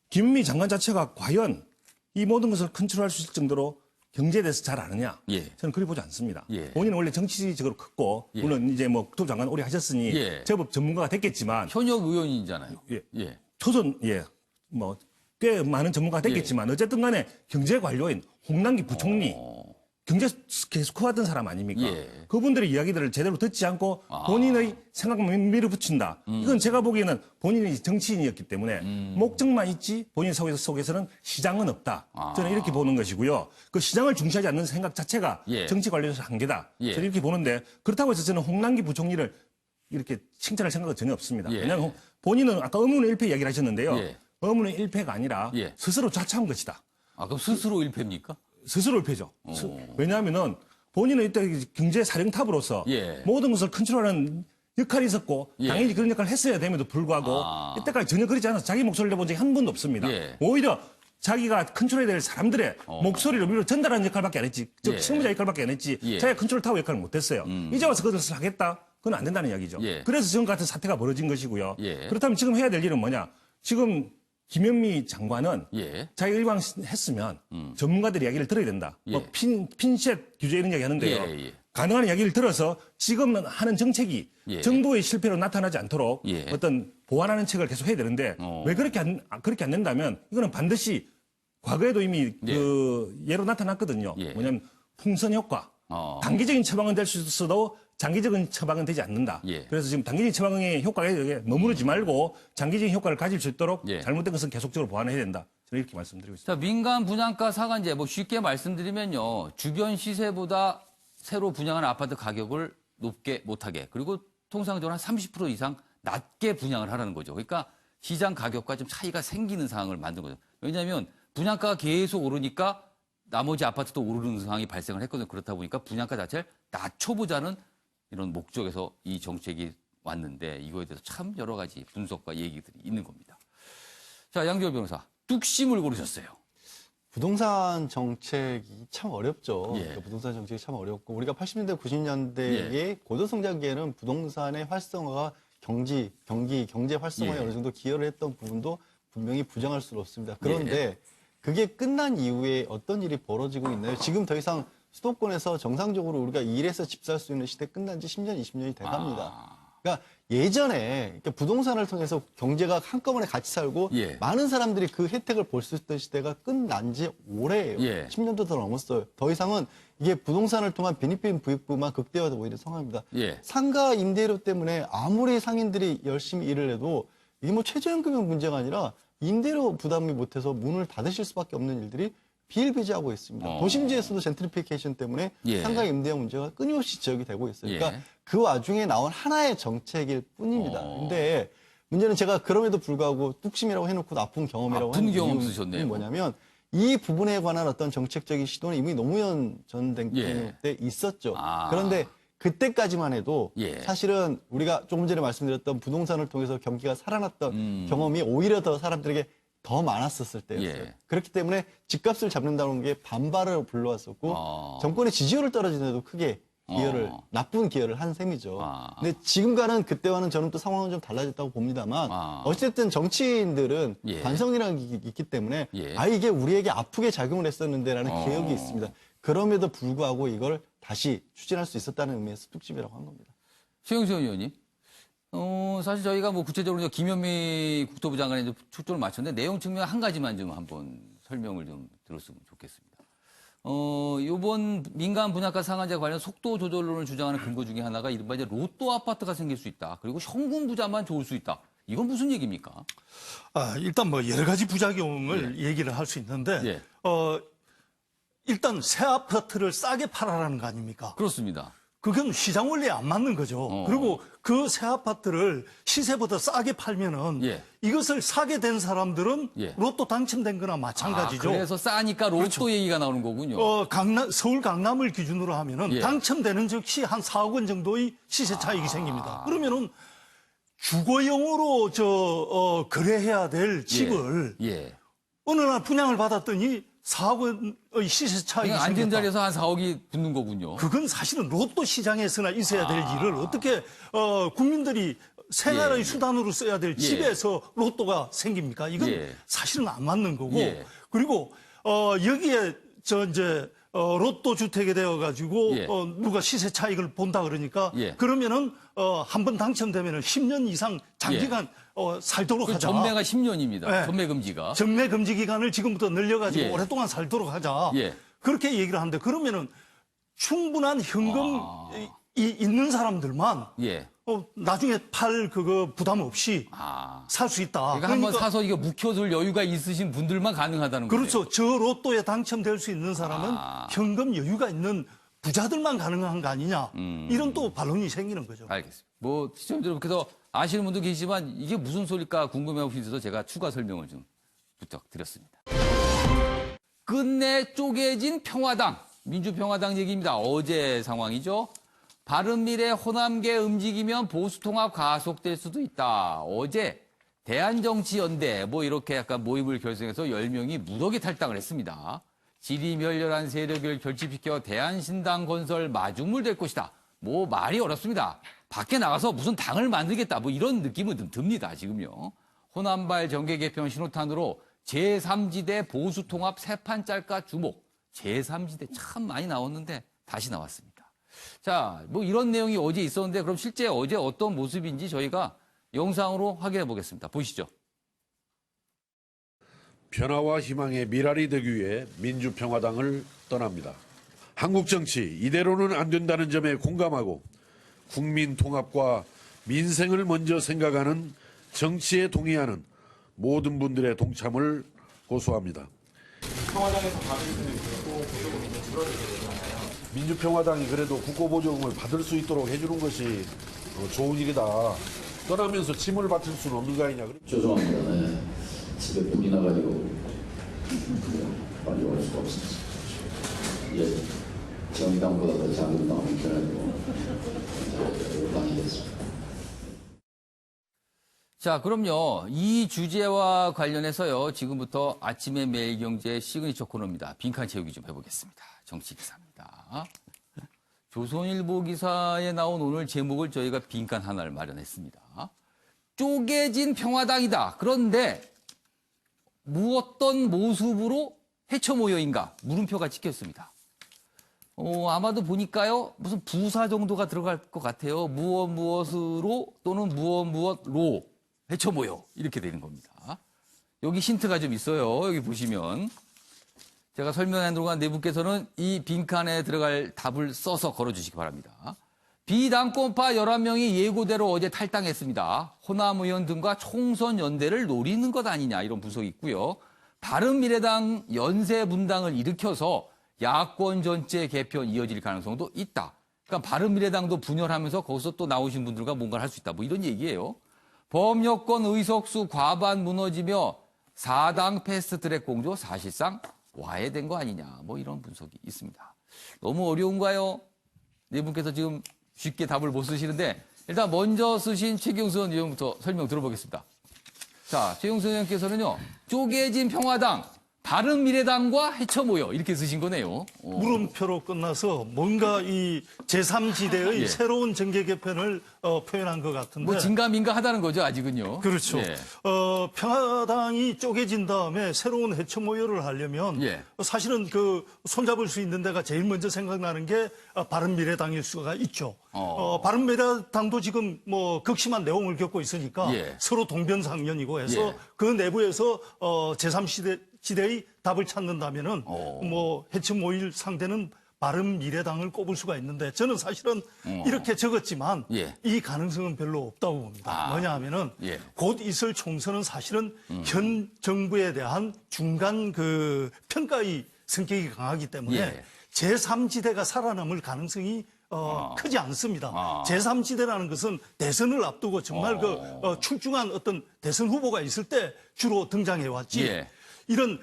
김미 장관 자체가 과연 이 모든 것을 컨트롤할 수 있을 정도로 경제에 대해서 잘 아느냐? 예. 저는 그리 보지 않습니다. 예. 본인은 원래 정치적으로 컸고 예. 물론 이제 뭐 국토부 장관 오래 하셨으니 예. 제법 전문가가 됐겠지만 현역 의원이잖아요. 예. 예. 초선 뭐 꽤 많은 전문가가 됐겠지만 어쨌든 간에 경제 관료인 홍남기 부총리 경제 계속 커왔던 사람 아닙니까? 예. 그분들의 이야기들을 제대로 듣지 않고 본인의 생각만 밀어붙인다. 이건 제가 보기에는 본인이 정치인이었기 때문에 목적만 있지 본인 속에서는 시장은 없다. 저는 이렇게 보는 것이고요. 그 시장을 중시하지 않는 생각 자체가 예. 정치 관료에서 한계다. 예. 저는 이렇게 보는데 그렇다고 해서 저는 홍남기 부총리를 이렇게 칭찬할 생각은 전혀 없습니다. 예. 왜냐하면 본인은 아까 의문의 일패 이야기를 하셨는데요. 예. 의문의 일패가 아니라 예. 스스로 자처한 것이다. 그럼 스스로 일패입니까? 스스로 일패죠. 왜냐하면은 본인은 이때 경제 사령탑으로서 예. 모든 것을 컨트롤하는 역할이 있었고 예. 당연히 그런 역할을 했어야 됨에도 불구하고 이때까지 전혀 그렇지 않아서 자기 목소리를 내본 적이 한 번도 없습니다. 예. 오히려 자기가 컨트롤해야 될 사람들의 목소리를 위로 전달하는 역할밖에 안 했지. 즉 예. 실무자 역할밖에 안 했지. 예. 자기가 컨트롤 타워 역할을 못했어요. 이제 와서 그것을 하겠다? 그건 안 된다는 이야기죠. 예. 그래서 지금 같은 사태가 벌어진 것이고요. 예. 그렇다면 지금 해야 될 일은 뭐냐? 지금 김현미 장관은 예. 자기가 일방 했으면 전문가들 이야기를 들어야 된다. 예. 뭐 핀셋 규제 이런 이야기 하는데요. 예, 예. 가능한 이야기를 들어서 지금 하는 정책이 예. 정부의 실패로 나타나지 않도록 예. 어떤 보완하는 책을 계속 해야 되는데 왜 그렇게 안 된다면 이거는 반드시 과거에도 이미 예. 그 예로 나타났거든요. 예. 뭐냐면 풍선 효과. 단기적인 처방은 될 수 있어도 장기적인 처방은 되지 않는다. 예. 그래서 지금 단기적인 처방의 효과가 머무르지 말고 장기적인 효과를 가질 수 있도록 예. 잘못된 것은 계속적으로 보완해야 된다. 저는 이렇게 말씀드리고 있습니다. 자, 민간 분양가 상한제 뭐 쉽게 말씀드리면요. 주변 시세보다 새로 분양한 아파트 가격을 높게 못하게 그리고 통상적으로 한 30% 이상 낮게 분양을 하라는 거죠. 그러니까 시장 가격과 좀 차이가 생기는 상황을 만든 거죠. 왜냐하면 분양가가 계속 오르니까 나머지 아파트도 오르는 상황이 발생을 했거든요. 그렇다 보니까 분양가 자체를 낮춰보자는 이런 목적에서 이 정책이 왔는데 이거에 대해서 참 여러 가지 분석과 얘기들이 있는 겁니다. 자, 양지열 변호사, 뚝심을 고르셨어요. 부동산 정책이 참 어렵죠. 예. 그러니까 부동산 정책이 참 어렵고 우리가 80년대, 90년대의 고도성장기에는 부동산의 활성화가 경제 활성화에 예. 어느 정도 기여를 했던 부분도 분명히 부정할 수는 없습니다. 그런데 그게 끝난 이후에 어떤 일이 벌어지고 있나요? 지금 더 이상 수도권에서 정상적으로 우리가 일해서 집 살 수 있는 시대 끝난 지 10년, 20년이 돼갑니다. 그러니까 예전에 부동산을 통해서 경제가 한꺼번에 같이 살고 많은 사람들이 그 혜택을 볼 수 있던 시대가 끝난 지 오래예요. 10년도 더 넘었어요. 더 이상은 이게 부동산을 통한 베니핏 부익부만 극대화되고 있는 상황입니다. 상가 임대료 때문에 아무리 상인들이 열심히 일을 해도 이게 뭐 최저임금의 문제가 아니라 임대료 부담이 못해서 문을 닫으실 수밖에 없는 일들이 비일비재하고 있습니다. 도심지에서도 젠트리피케이션 때문에 상가 임대료 문제가 끊임없이 지적이 되고 있어요. 그러니까 그 와중에 나온 하나의 정책일 뿐입니다. 근데 문제는 제가 그럼에도 불구하고 뚝심이라고 해놓고 나쁜 경험이라고 하는 이유는 뭐냐면 이 부분에 관한 어떤 정책적인 시도는 이미 노무현 전 대통령 때 있었죠. 그런데 그때까지만 해도 사실은 우리가 조금 전에 말씀드렸던 부동산을 통해서 경기가 살아났던 경험이 오히려 더 사람들에게 더 많았었을 때였어요. 그렇기 때문에 집값을 잡는다는 게 반발을 불러왔었고 정권의 지지율을 떨어지는데도 크게 기여를 나쁜 기여를 한 셈이죠. 근데 지금과는 그때와는 저는 또 상황은 좀 달라졌다고 봅니다만 어쨌든 정치인들은 관성이라는 게 있기 때문에 이게 우리에게 아프게 작용을 했었는데라는 기억이 있습니다. 그럼에도 불구하고 이걸 다시 추진할 수 있었다는 의미에서 뚝심이라고 한 겁니다. 최영선 의원님. 사실 저희가 뭐 구체적으로 김현미 국토부 장관에 초점을 맞췄는데 내용 측면 한 가지만 좀 한번 설명을 좀 들었으면 좋겠습니다. 요번 민간 분양가 상한제 관련 속도 조절론을 주장하는 근거 중에 하나가 이른바 이제 로또 아파트가 생길 수 있다. 그리고 현금 부자만 좋을 수 있다. 이건 무슨 얘기입니까? 일단 뭐 여러 가지 부작용을 얘기를 할 수 있는데, 일단 새 아파트를 싸게 팔아라는 거 아닙니까? 그렇습니다. 그건 시장 원리에 안 맞는 거죠. 그리고 그 새 아파트를 시세보다 싸게 팔면은 예. 이것을 사게 된 사람들은 예. 로또 당첨된 거나 마찬가지죠. 그래서 싸니까 로또 그렇죠. 얘기가 나오는 거군요. 서울 강남을 기준으로 하면은 예. 당첨되는 즉시 한 4억 원 정도의 시세 차익이 생깁니다. 그러면은 주거용으로 거래해야 될 집을 예. 어느 날 분양을 받았더니 4억 원의 시세 차익이 그냥 앉은 생겼다. 자리에서 한 4억이 붙는 거군요. 그건 사실은 로또 시장에서나 있어야 될 일을 어떻게 국민들이 생활의 예. 수단으로 써야 될 예. 집에서 로또가 생깁니까? 이건 예. 사실은 안 맞는 거고. 예. 그리고 여기에 로또 주택이 되어가지고 예. 누가 시세 차익을 본다 그러니까 예. 그러면은 한 번 당첨되면은 10년 이상 장기간 살도록 그 하자. 전매가 10년입니다. 네. 전매 금지가. 전매 금지 기간을 지금부터 늘려가지고 예. 오랫동안 살도록 하자. 예. 그렇게 얘기를 하는데 그러면은 충분한 현금이 있는 사람들만 예. 나중에 팔 그거 부담 없이 살 수 있다. 그러니까 한번 사서 이거 묵혀둘 여유가 있으신 분들만 가능하다는 거죠. 그렇죠. 저 로또에 당첨될 수 있는 사람은 현금 여유가 있는 부자들만 가능한 거 아니냐. 이런 또 반론이 생기는 거죠. 알겠습니다. 뭐 시청자분들께서 아시는 분도 계시지만 이게 무슨 소리일까 궁금해하고 계셔서 제가 추가 설명을 좀 부탁드렸습니다. 끝내 쪼개진 평화당, 민주평화당 얘기입니다. 어제 상황이죠. 바른미래 호남계 움직이면 보수통합 가속될 수도 있다. 어제 대한정치연대 뭐 이렇게 약간 모임을 결성해서 10명이 무더기 탈당을 했습니다. 지리멸렬한 세력을 결집시켜 대한신당 건설 마중물 될 것이다. 뭐 말이 어렵습니다. 밖에 나가서 무슨 당을 만들겠다. 뭐 이런 느낌은 좀 듭니다. 지금요. 호남발 정계 개편 신호탄으로 제3지대 보수통합 세판 짤까 주목. 제3지대 참 많이 나왔는데 다시 나왔습니다. 자, 뭐 이런 내용이 어제 있었는데 그럼 실제 어제 어떤 모습인지 저희가 영상으로 확인해 보겠습니다. 보시죠. 변화와 희망의 미랄이 되기 위해 민주평화당을 떠납니다. 한국 정치 이대로는 안 된다는 점에 공감하고 국민 통합과 민생을 먼저 생각하는 정치에 동의하는 모든 분들의 동참을 고소합니다. 평화당에서 받을 수 있는 보조금이 줄어들잖아요. 민주평화당이 그래도 국고보조금을 받을 수 있도록 해주는 것이 좋은 일이다. 떠나면서 짐을 맡을 수는 없는 거 아니냐. 죄송합니다. 네. 집에 불이 나가지고 빨리 올 수가 없습니다. 예, 정의당보다 더 작은 당을 해가지고 당이 됐습니다. 자, 그럼요. 이 주제와 관련해서요. 지금부터 아침의 매일경제 시그니처 코너입니다. 빈칸 채우기 좀 해보겠습니다. 정치기사입니다. 조선일보 기사에 나온 오늘 제목을 저희가 빈칸 하나를 마련했습니다. 쪼개진 평화당이다. 그런데 어떤 모습으로 해쳐 모여인가 물음표가 찍혔습니다. 아마도 보니까요. 무슨 부사 정도가 들어갈 것 같아요. 무엇으로 또는 무엇로 해쳐 모여 이렇게 되는 겁니다. 여기 힌트가 좀 있어요. 여기 보시면 제가 설명한 동안 네 분께서는 이 빈칸에 들어갈 답을 써서 걸어주시기 바랍니다. 비당권파 11명이 예고대로 어제 탈당했습니다. 호남 의원 등과 총선 연대를 노리는 것 아니냐 이런 분석이 있고요. 바른미래당 연쇄 분당을 일으켜서 야권 전체 개편 이어질 가능성도 있다. 그러니까 바른미래당도 분열하면서 거기서 또 나오신 분들과 뭔가를 할 수 있다. 뭐 이런 얘기예요. 범여권 의석수 과반 무너지며 4당 패스트트랙 공조 사실상 와해된 거 아니냐. 뭐 이런 분석이 있습니다. 너무 어려운가요? 네 분께서 지금 쉽게 답을 못 쓰시는데 일단 먼저 쓰신 최경선 의원부터 설명 들어보겠습니다. 자, 최경선 의원께서는요. 쪼개진 평화당, 바른미래당과 해쳐 모여 이렇게 쓰신 거네요. 물음표로 끝나서 뭔가 이 제3지대의 예. 새로운 정계 개편을 표현한 것 같은데. 뭐 진가민가 하다는 거죠, 아직은요. 그렇죠. 예. 평화당이 쪼개진 다음에 새로운 해쳐 모여를 하려면 예. 사실은 그 손잡을 수 있는 데가 제일 먼저 생각나는 게 바른미래당일 수가 있죠. 바른미래당도 지금 뭐 극심한 내용을 겪고 있으니까 예. 서로 동변상련이고 해서 예. 그 내부에서 제3지대의 답을 찾는다면은 뭐 해쳐 모일 상대는 바른미래당을 꼽을 수가 있는데 저는 사실은 이렇게 적었지만 예. 이 가능성은 별로 없다고 봅니다. 뭐냐 하면은 예. 곧 있을 총선은 사실은 현 정부에 대한 중간 그 평가의 성격이 강하기 때문에 예. 제3지대가 살아남을 가능성이 크지 않습니다. 제3지대라는 것은 대선을 앞두고 정말 출중한 어떤 대선 후보가 있을 때 주로 등장해 왔지. 예. 이런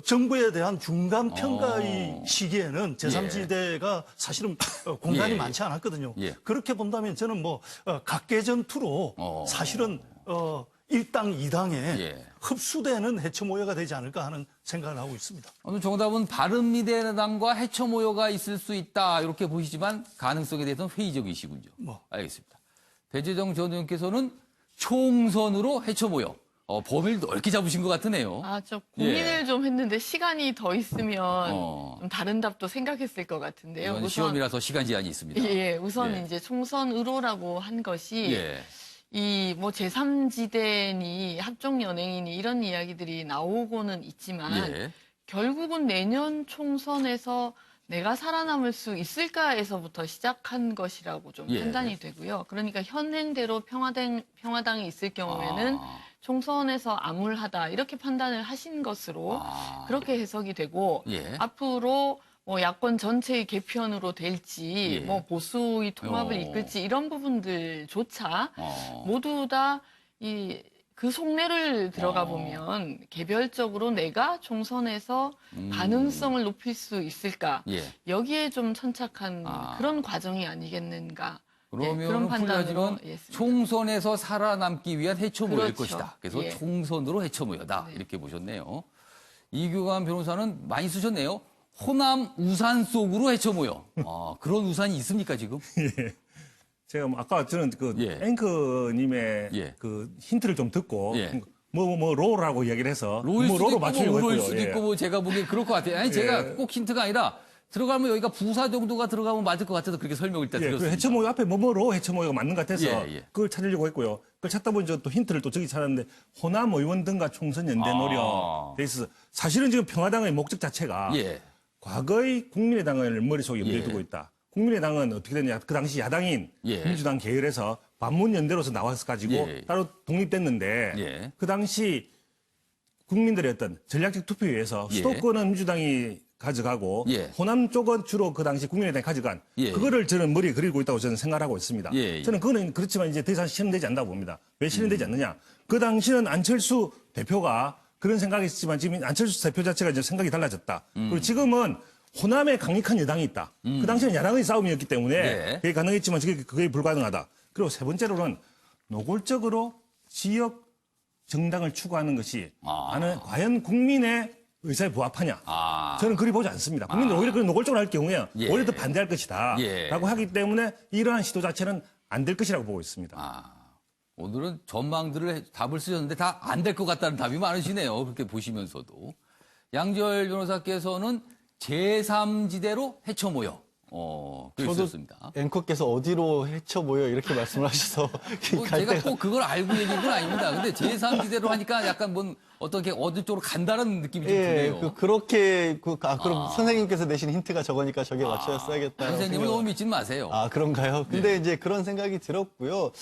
정부에 대한 중간 평가의 시기에는 제3지대가 사실은 공간이 많지 않았거든요. 그렇게 본다면 저는 뭐 각계전투로 사실은 일당 이당에 흡수되는 해처모여가 되지 않을까 하는 생각을 하고 있습니다. 오늘 정답은 바른미래당과 해처모여가 있을 수 있다 이렇게 보시지만 가능성에 대해서는 회의적이시군요. 알겠습니다. 배재정 전 의원께서는 총선으로 해처모여. 범위를 넓게 잡으신 것 같으네요. 저 고민을 좀 했는데 시간이 더 있으면 좀 다른 답도 생각했을 것 같은데요. 우선 시험이라서 시간 제한이 있습니다. 우선 이제 총선으로라고 한 것이 이 뭐 제3지대니 합종연행이니 이런 이야기들이 나오고는 있지만 결국은 내년 총선에서 내가 살아남을 수 있을까에서부터 시작한 것이라고 좀 판단이 되고요. 그러니까 현행대로 평화당이 있을 경우에는 총선에서 암울하다 이렇게 판단을 하신 것으로 그렇게 해석이 되고 앞으로 뭐 야권 전체의 개편으로 될지 뭐 보수의 통합을 이끌지 이런 부분들조차 모두 다 그 속내를 들어가 보면 개별적으로 내가 총선에서 가능성을 높일 수 있을까 여기에 좀 천착한 그런 과정이 아니겠는가. 그러면 그런 판단으로 총선에서 살아남기 위한 해처모여일 것이다. 그래서 예. 총선으로 해처모여다. 이렇게 보셨네요. 이규환 변호사는 많이 쓰셨네요. 호남 우산 속으로 해처모여. 그런 우산이 있습니까 지금? 예. 제가 아까 저는 그 앵커님의 그 힌트를 좀 듣고 로라고 이야기를 해서 로일 수도 로로 있고 맞추려고 로일 했고요. 수도 있고 뭐 제가 보기엔 그럴 것 같아요. 아니 제가 꼭 힌트가 아니라 들어가면 여기가 부사 정도가 들어가면 맞을 것 같아서 그렇게 설명을 일단 드렸습니다. 해처모여 앞에 뭐뭐로 해처모여가 맞는 것 같아서 그걸 찾으려고 했고요. 그걸 찾다 보니 또 힌트를 또 저기 찾았는데 호남 의원 등과 총선 연대 노력 돼 있어서 사실은 지금 평화당의 목적 자체가 과거의 국민의당을 머릿속에 염두에 두고 있다. 국민의당은 어떻게 됐냐. 그 당시 야당인 민주당 계열에서 반문연대로서 나와서 가지고 따로 독립됐는데 그 당시 국민들의 어떤 전략적 투표에서 수도권은 민주당이 가져가고 호남 쪽은 주로 그 당시 국민의당이 가져간 그거를 저는 머리에 그리고 있다고 저는 생각하고 있습니다. 저는 그거는 그렇지만 이제 더 이상 실현되지 않다고 봅니다. 왜 실현되지 않느냐. 그 당시는 안철수 대표가 그런 생각이 있었지만 지금 안철수 대표 자체가 이제 생각이 달라졌다. 그리고 지금은 호남에 강력한 여당이 있다. 그 당시는 야당의 싸움이었기 때문에 그게 가능했지만 그게 불가능하다. 그리고 세 번째로는 노골적으로 지역 정당을 추구하는 것이 과연 국민의 의사에 부합하냐. 저는 그리 보지 않습니다. 국민들 오히려 그런 노골적으로 할 경우에 오히려 더 반대할 것이다. 라고 하기 때문에 이러한 시도 자체는 안 될 것이라고 보고 있습니다. 오늘은 전망들을 답을 쓰셨는데 다 안 될 것 같다는 답이 많으시네요. 그렇게 보시면서도. 양지열 변호사께서는 제3지대로 해처모여. 그랬었습니다. 앵커께서 어디로 해쳐모여 이렇게 말씀을 하셔서 제가 꼭 그걸 알고 얘기한 건 아닙니다. 근데 제3지대로 하니까 약간 어떻게 어느 쪽으로 간다는 느낌이 좀 드네요. 그렇게 그럼 선생님께서 내신 힌트가 저거니까 저게 맞춰야 써야겠다. 선생님을 너무 믿지 마세요. 그런가요? 근데 이제 그런 생각이 들었고요.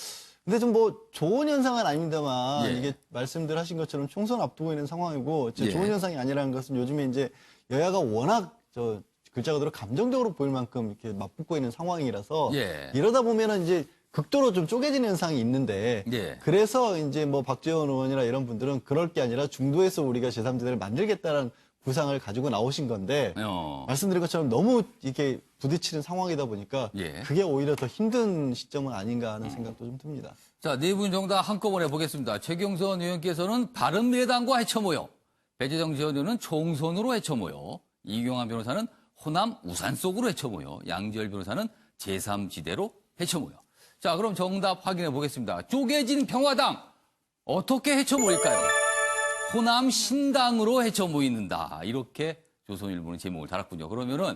근데 좀 뭐 좋은 현상은 아닙니다만 이게 말씀들 하신 것처럼 총선 앞두고 있는 상황이고 좋은 현상이 아니라는 것은 요즘에 이제 여야가 워낙 글자 그대로 감정적으로 보일 만큼 이렇게 맞붙고 있는 상황이라서 이러다 보면은 이제 극도로 좀 쪼개지는 현상이 있는데 그래서 이제 뭐 박지원 의원이나 이런 분들은 그럴 게 아니라 중도에서 우리가 제3지대를 만들겠다는 구상을 가지고 나오신 건데 말씀드린 것처럼 너무 이렇게 부딪히는 상황이다 보니까 그게 오히려 더 힘든 시점은 아닌가 하는 생각도 좀 듭니다. 자, 네 분 정답 한꺼번에 보겠습니다. 최경선 의원께서는 바른미래당과 해처모여, 배재정 전 의원은 총선으로 해처모여, 이경환 변호사는 호남 우산 속으로 해처모여, 양지열 변호사는 제3지대로 해처모여. 자, 그럼 정답 확인해 보겠습니다. 쪼개진 평화당 어떻게 해처모일까요? 호남 신당으로 해처모이는다. 이렇게 조선일보는 제목을 달았군요. 그러면은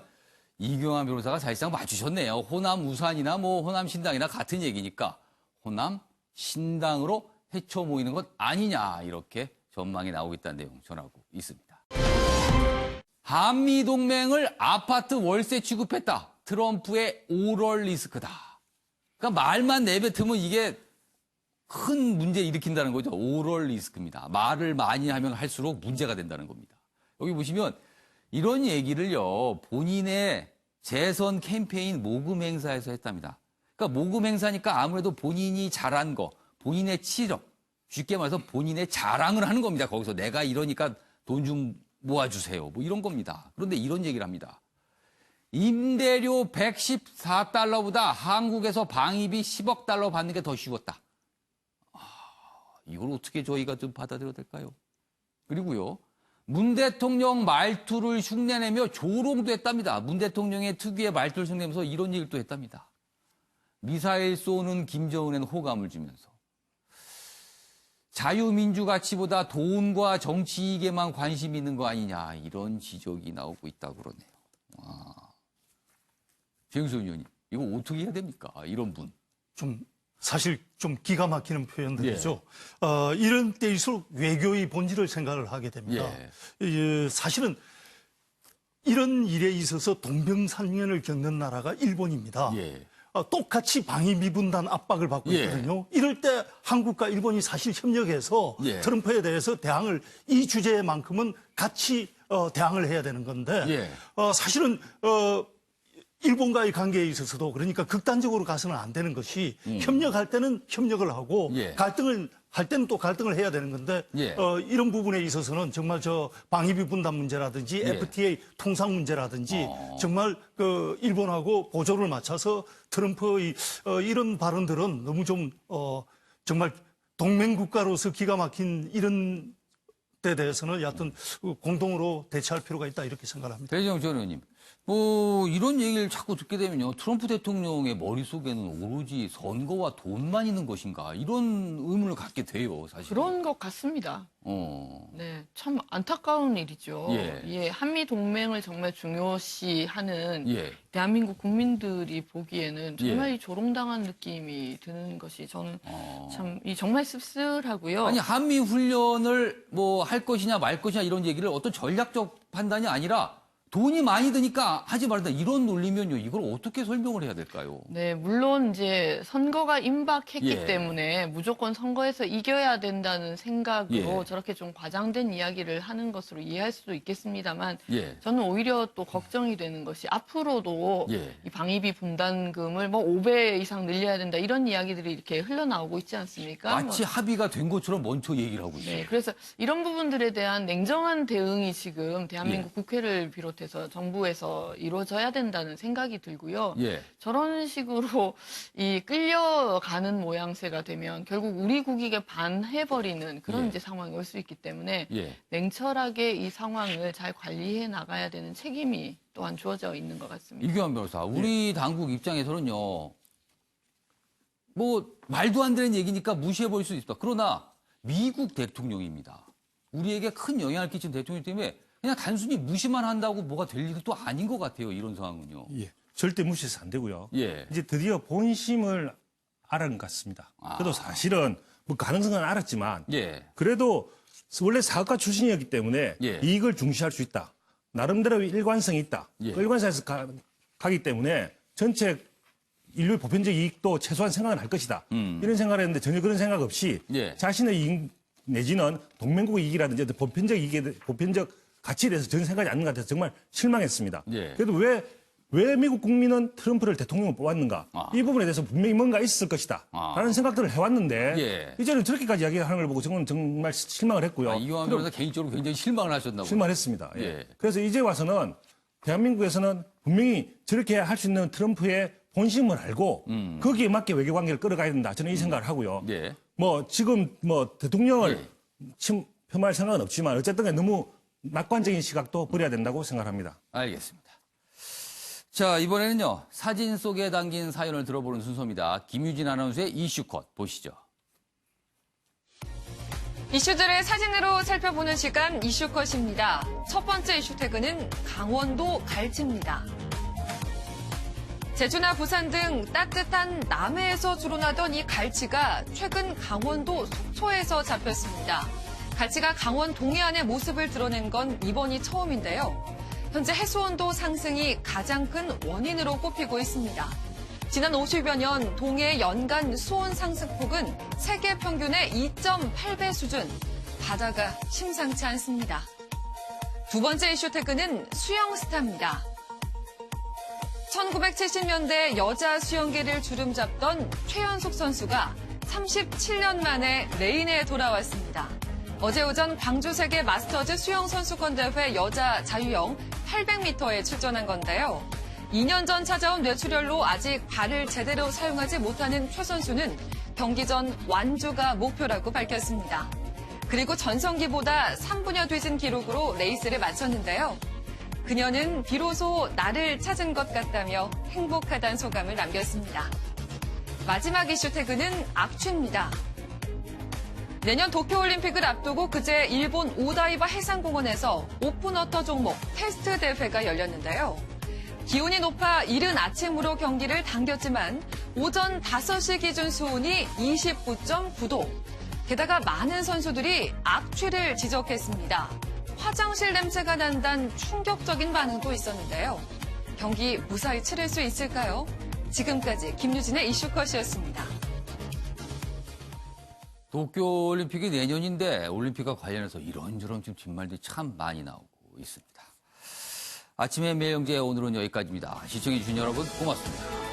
이경환 변호사가 사실상 맞추셨네요. 호남 우산이나 뭐 호남 신당이나 같은 얘기니까 호남 신당으로 해처모이는 것 아니냐 이렇게 전망이 나오고 있다는 내용 전하고 있습니다. 한미동맹을 아파트 월세 취급했다. 트럼프의 오럴 리스크다. 그러니까 말만 내뱉으면 이게 큰 문제 일으킨다는 거죠. 오럴 리스크입니다. 말을 많이 하면 할수록 문제가 된다는 겁니다. 여기 보시면 이런 얘기를요. 본인의 재선 캠페인 모금 행사에서 했답니다. 그러니까 모금 행사니까 아무래도 본인이 잘한 거, 본인의 치력, 쉽게 말해서 본인의 자랑을 하는 겁니다. 거기서 내가 이러니까 돈 좀 모아주세요. 뭐 이런 겁니다. 그런데 이런 얘기를 합니다. 임대료 114달러보다 한국에서 방위비 10억 달러 받는 게 더 쉬웠다. 이걸 어떻게 저희가 좀 받아들여야 될까요? 그리고요, 문 대통령 말투를 흉내내며 조롱도 했답니다. 문 대통령의 특유의 말투를 흉내내면서 이런 얘기를 또 했답니다. 미사일 쏘는 김정은에는 호감을 주면서 자유민주 가치보다 돈과 정치 이익에만 관심이 있는 거 아니냐, 이런 지적이 나오고 있다고 그러네요. 최영수 의원님, 이거 어떻게 해야 됩니까? 이런 분. 사실 좀 기가 막히는 표현들이죠. 이런 때일수록 외교의 본질을 생각을 하게 됩니다. 사실은 이런 일에 있어서 동병상련을 겪는 나라가 일본입니다. 똑같이 방위비 분담 압박을 받고 있거든요. 이럴 때 한국과 일본이 사실 협력해서 트럼프에 대해서 대항을, 이 주제만큼은 같이 대항을 해야 되는 건데 사실은 일본과의 관계에 있어서도 그러니까 극단적으로 가서는 안 되는 것이 협력할 때는 협력을 하고 갈등을 할 때는 또 갈등을 해야 되는 건데 이런 부분에 있어서는 정말 저 방위비 분담 문제라든지 FTA 통상 문제라든지 정말 그 일본하고 보조를 맞춰서 트럼프의 이런 발언들은 너무 좀 정말 동맹국가로서 기가 막힌 이런 데 대해서는 여하튼 공동으로 대처할 필요가 있다, 이렇게 생각합니다. 배재영 전 의원님, 뭐 이런 얘기를 자꾸 듣게 되면요, 트럼프 대통령의 머릿속에는 오로지 선거와 돈만 있는 것인가, 이런 의문을 갖게 돼요, 사실. 그런 것 같습니다. 네, 참 안타까운 일이죠. 한미 동맹을 정말 중요시하는 대한민국 국민들이 보기에는 정말 조롱당한 느낌이 드는 것이 저는 참 정말 씁쓸하고요. 아니, 한미 훈련을 뭐 할 것이냐 말 것이냐 이런 얘기를 어떤 전략적 판단이 아니라 돈이 많이 드니까 하지 말자, 이런 논리면요, 이걸 어떻게 설명을 해야 될까요? 네, 물론 이제 선거가 임박했기 때문에 무조건 선거에서 이겨야 된다는 생각으로 저렇게 좀 과장된 이야기를 하는 것으로 이해할 수도 있겠습니다만 저는 오히려 또 걱정이 되는 것이 앞으로도 이 방위비 분담금을 뭐 5배 이상 늘려야 된다, 이런 이야기들이 이렇게 흘러나오고 있지 않습니까? 마치 합의가 된 것처럼 먼저 얘기를 하고 있어요. 네, 그래서 이런 부분들에 대한 냉정한 대응이 지금 대한민국 국회를 비롯해서 정부에서 이루어져야 된다는 생각이 들고요. 저런 식으로 이 끌려가는 모양새가 되면 결국 우리 국익에 반해버리는 그런 이제 상황이 올 수 있기 때문에 냉철하게 이 상황을 잘 관리해 나가야 되는 책임이 또한 주어져 있는 것 같습니다. 이규환 변호사, 우리 당국 입장에서는요, 뭐 말도 안 되는 얘기니까 무시해버릴 수 있다. 그러나 미국 대통령입니다. 우리에게 큰 영향을 끼친 대통령 때문에 그냥 단순히 무시만 한다고 뭐가 될 일은 또 아닌 것 같아요, 이런 상황은요. 절대 무시해서 안 되고요. 이제 드디어 본심을 알은 것 같습니다. 그래도 사실은 뭐 가능성은 알았지만 그래도 원래 사업가 출신이었기 때문에 이익을 중시할 수 있다. 나름대로 일관성이 있다. 일관성에서 가기 때문에 전체 인류의 보편적 이익도 최소한 생각은 할 것이다. 이런 생각을 했는데 전혀 그런 생각 없이 자신의 이익 내지는 동맹국의 이익이라든지 보편적 이익에 보편적 가치에 대해서 전혀 생각하지 않는 것 같아서 정말 실망했습니다. 그래도 왜 미국 국민은 트럼프를 대통령으로 뽑았는가? 이 부분에 대해서 분명히 뭔가 있을 것이다. 라는 생각들을 해왔는데 이제는 저렇게까지 이야기하는 걸 보고 저는 정말 실망을 했고요. 이규환 변호사 개인적으로 굉장히 실망을 하셨나 보요. 실망했습니다. 그래서 이제 와서는 대한민국에서는 분명히 저렇게 할 수 있는 트럼프의 본심을 알고 거기에 맞게 외교관계를 끌어가야 된다. 저는 이 생각을 하고요. 뭐 지금 뭐 대통령을 폄하할 생각은 없지만 어쨌든 너무 낙관적인 시각도 버려야 된다고 생각합니다. 알겠습니다. 자, 이번에는요, 사진 속에 담긴 사연을 들어보는 순서입니다. 김유진 아나운서의 이슈컷 보시죠. 이슈들을 사진으로 살펴보는 시간 이슈컷입니다. 첫 번째 이슈 태그는 강원도 갈치입니다. 제주나 부산 등 따뜻한 남해에서 주로 나던 이 갈치가 최근 강원도 속초에서 잡혔습니다. 갈치가 강원 동해안의 모습을 드러낸 건 이번이 처음인데요. 현재 해수온도 상승이 가장 큰 원인으로 꼽히고 있습니다. 지난 50여 년 동해 연간 수온 상승폭은 세계 평균의 2.8배 수준. 바다가 심상치 않습니다. 두 번째 이슈 태그는 수영 스타입니다. 1970년대 여자 수영계를 주름잡던 최연숙 선수가 37년 만에 레인에 돌아왔습니다. 어제 오전 광주 세계 마스터즈 수영 선수권 대회 여자 자유형 800m에 출전한 건데요. 2년 전 찾아온 뇌출혈로 아직 발을 제대로 사용하지 못하는 최 선수는 경기 전 완주가 목표라고 밝혔습니다. 그리고 전성기보다 3분여 뒤진 기록으로 레이스를 마쳤는데요. 그녀는 비로소 나를 찾은 것 같다며 행복하다는 소감을 남겼습니다. 마지막 이슈 태그는 악취입니다. 내년 도쿄올림픽을 앞두고 그제 일본 오다이바 해상공원에서 오픈워터 종목 테스트 대회가 열렸는데요. 기온이 높아 이른 아침으로 경기를 당겼지만 오전 5시 기준 수온이 29.9도. 게다가 많은 선수들이 악취를 지적했습니다. 화장실 냄새가 난다는 충격적인 반응도 있었는데요. 경기 무사히 치를 수 있을까요? 지금까지 김유진의 이슈컷이었습니다. 도쿄올림픽이 내년인데 올림픽과 관련해서 이런저런 좀 뒷말들이 참 많이 나오고 있습니다. 아침의 매영제 오늘은 여기까지입니다. 시청해주신 여러분 고맙습니다.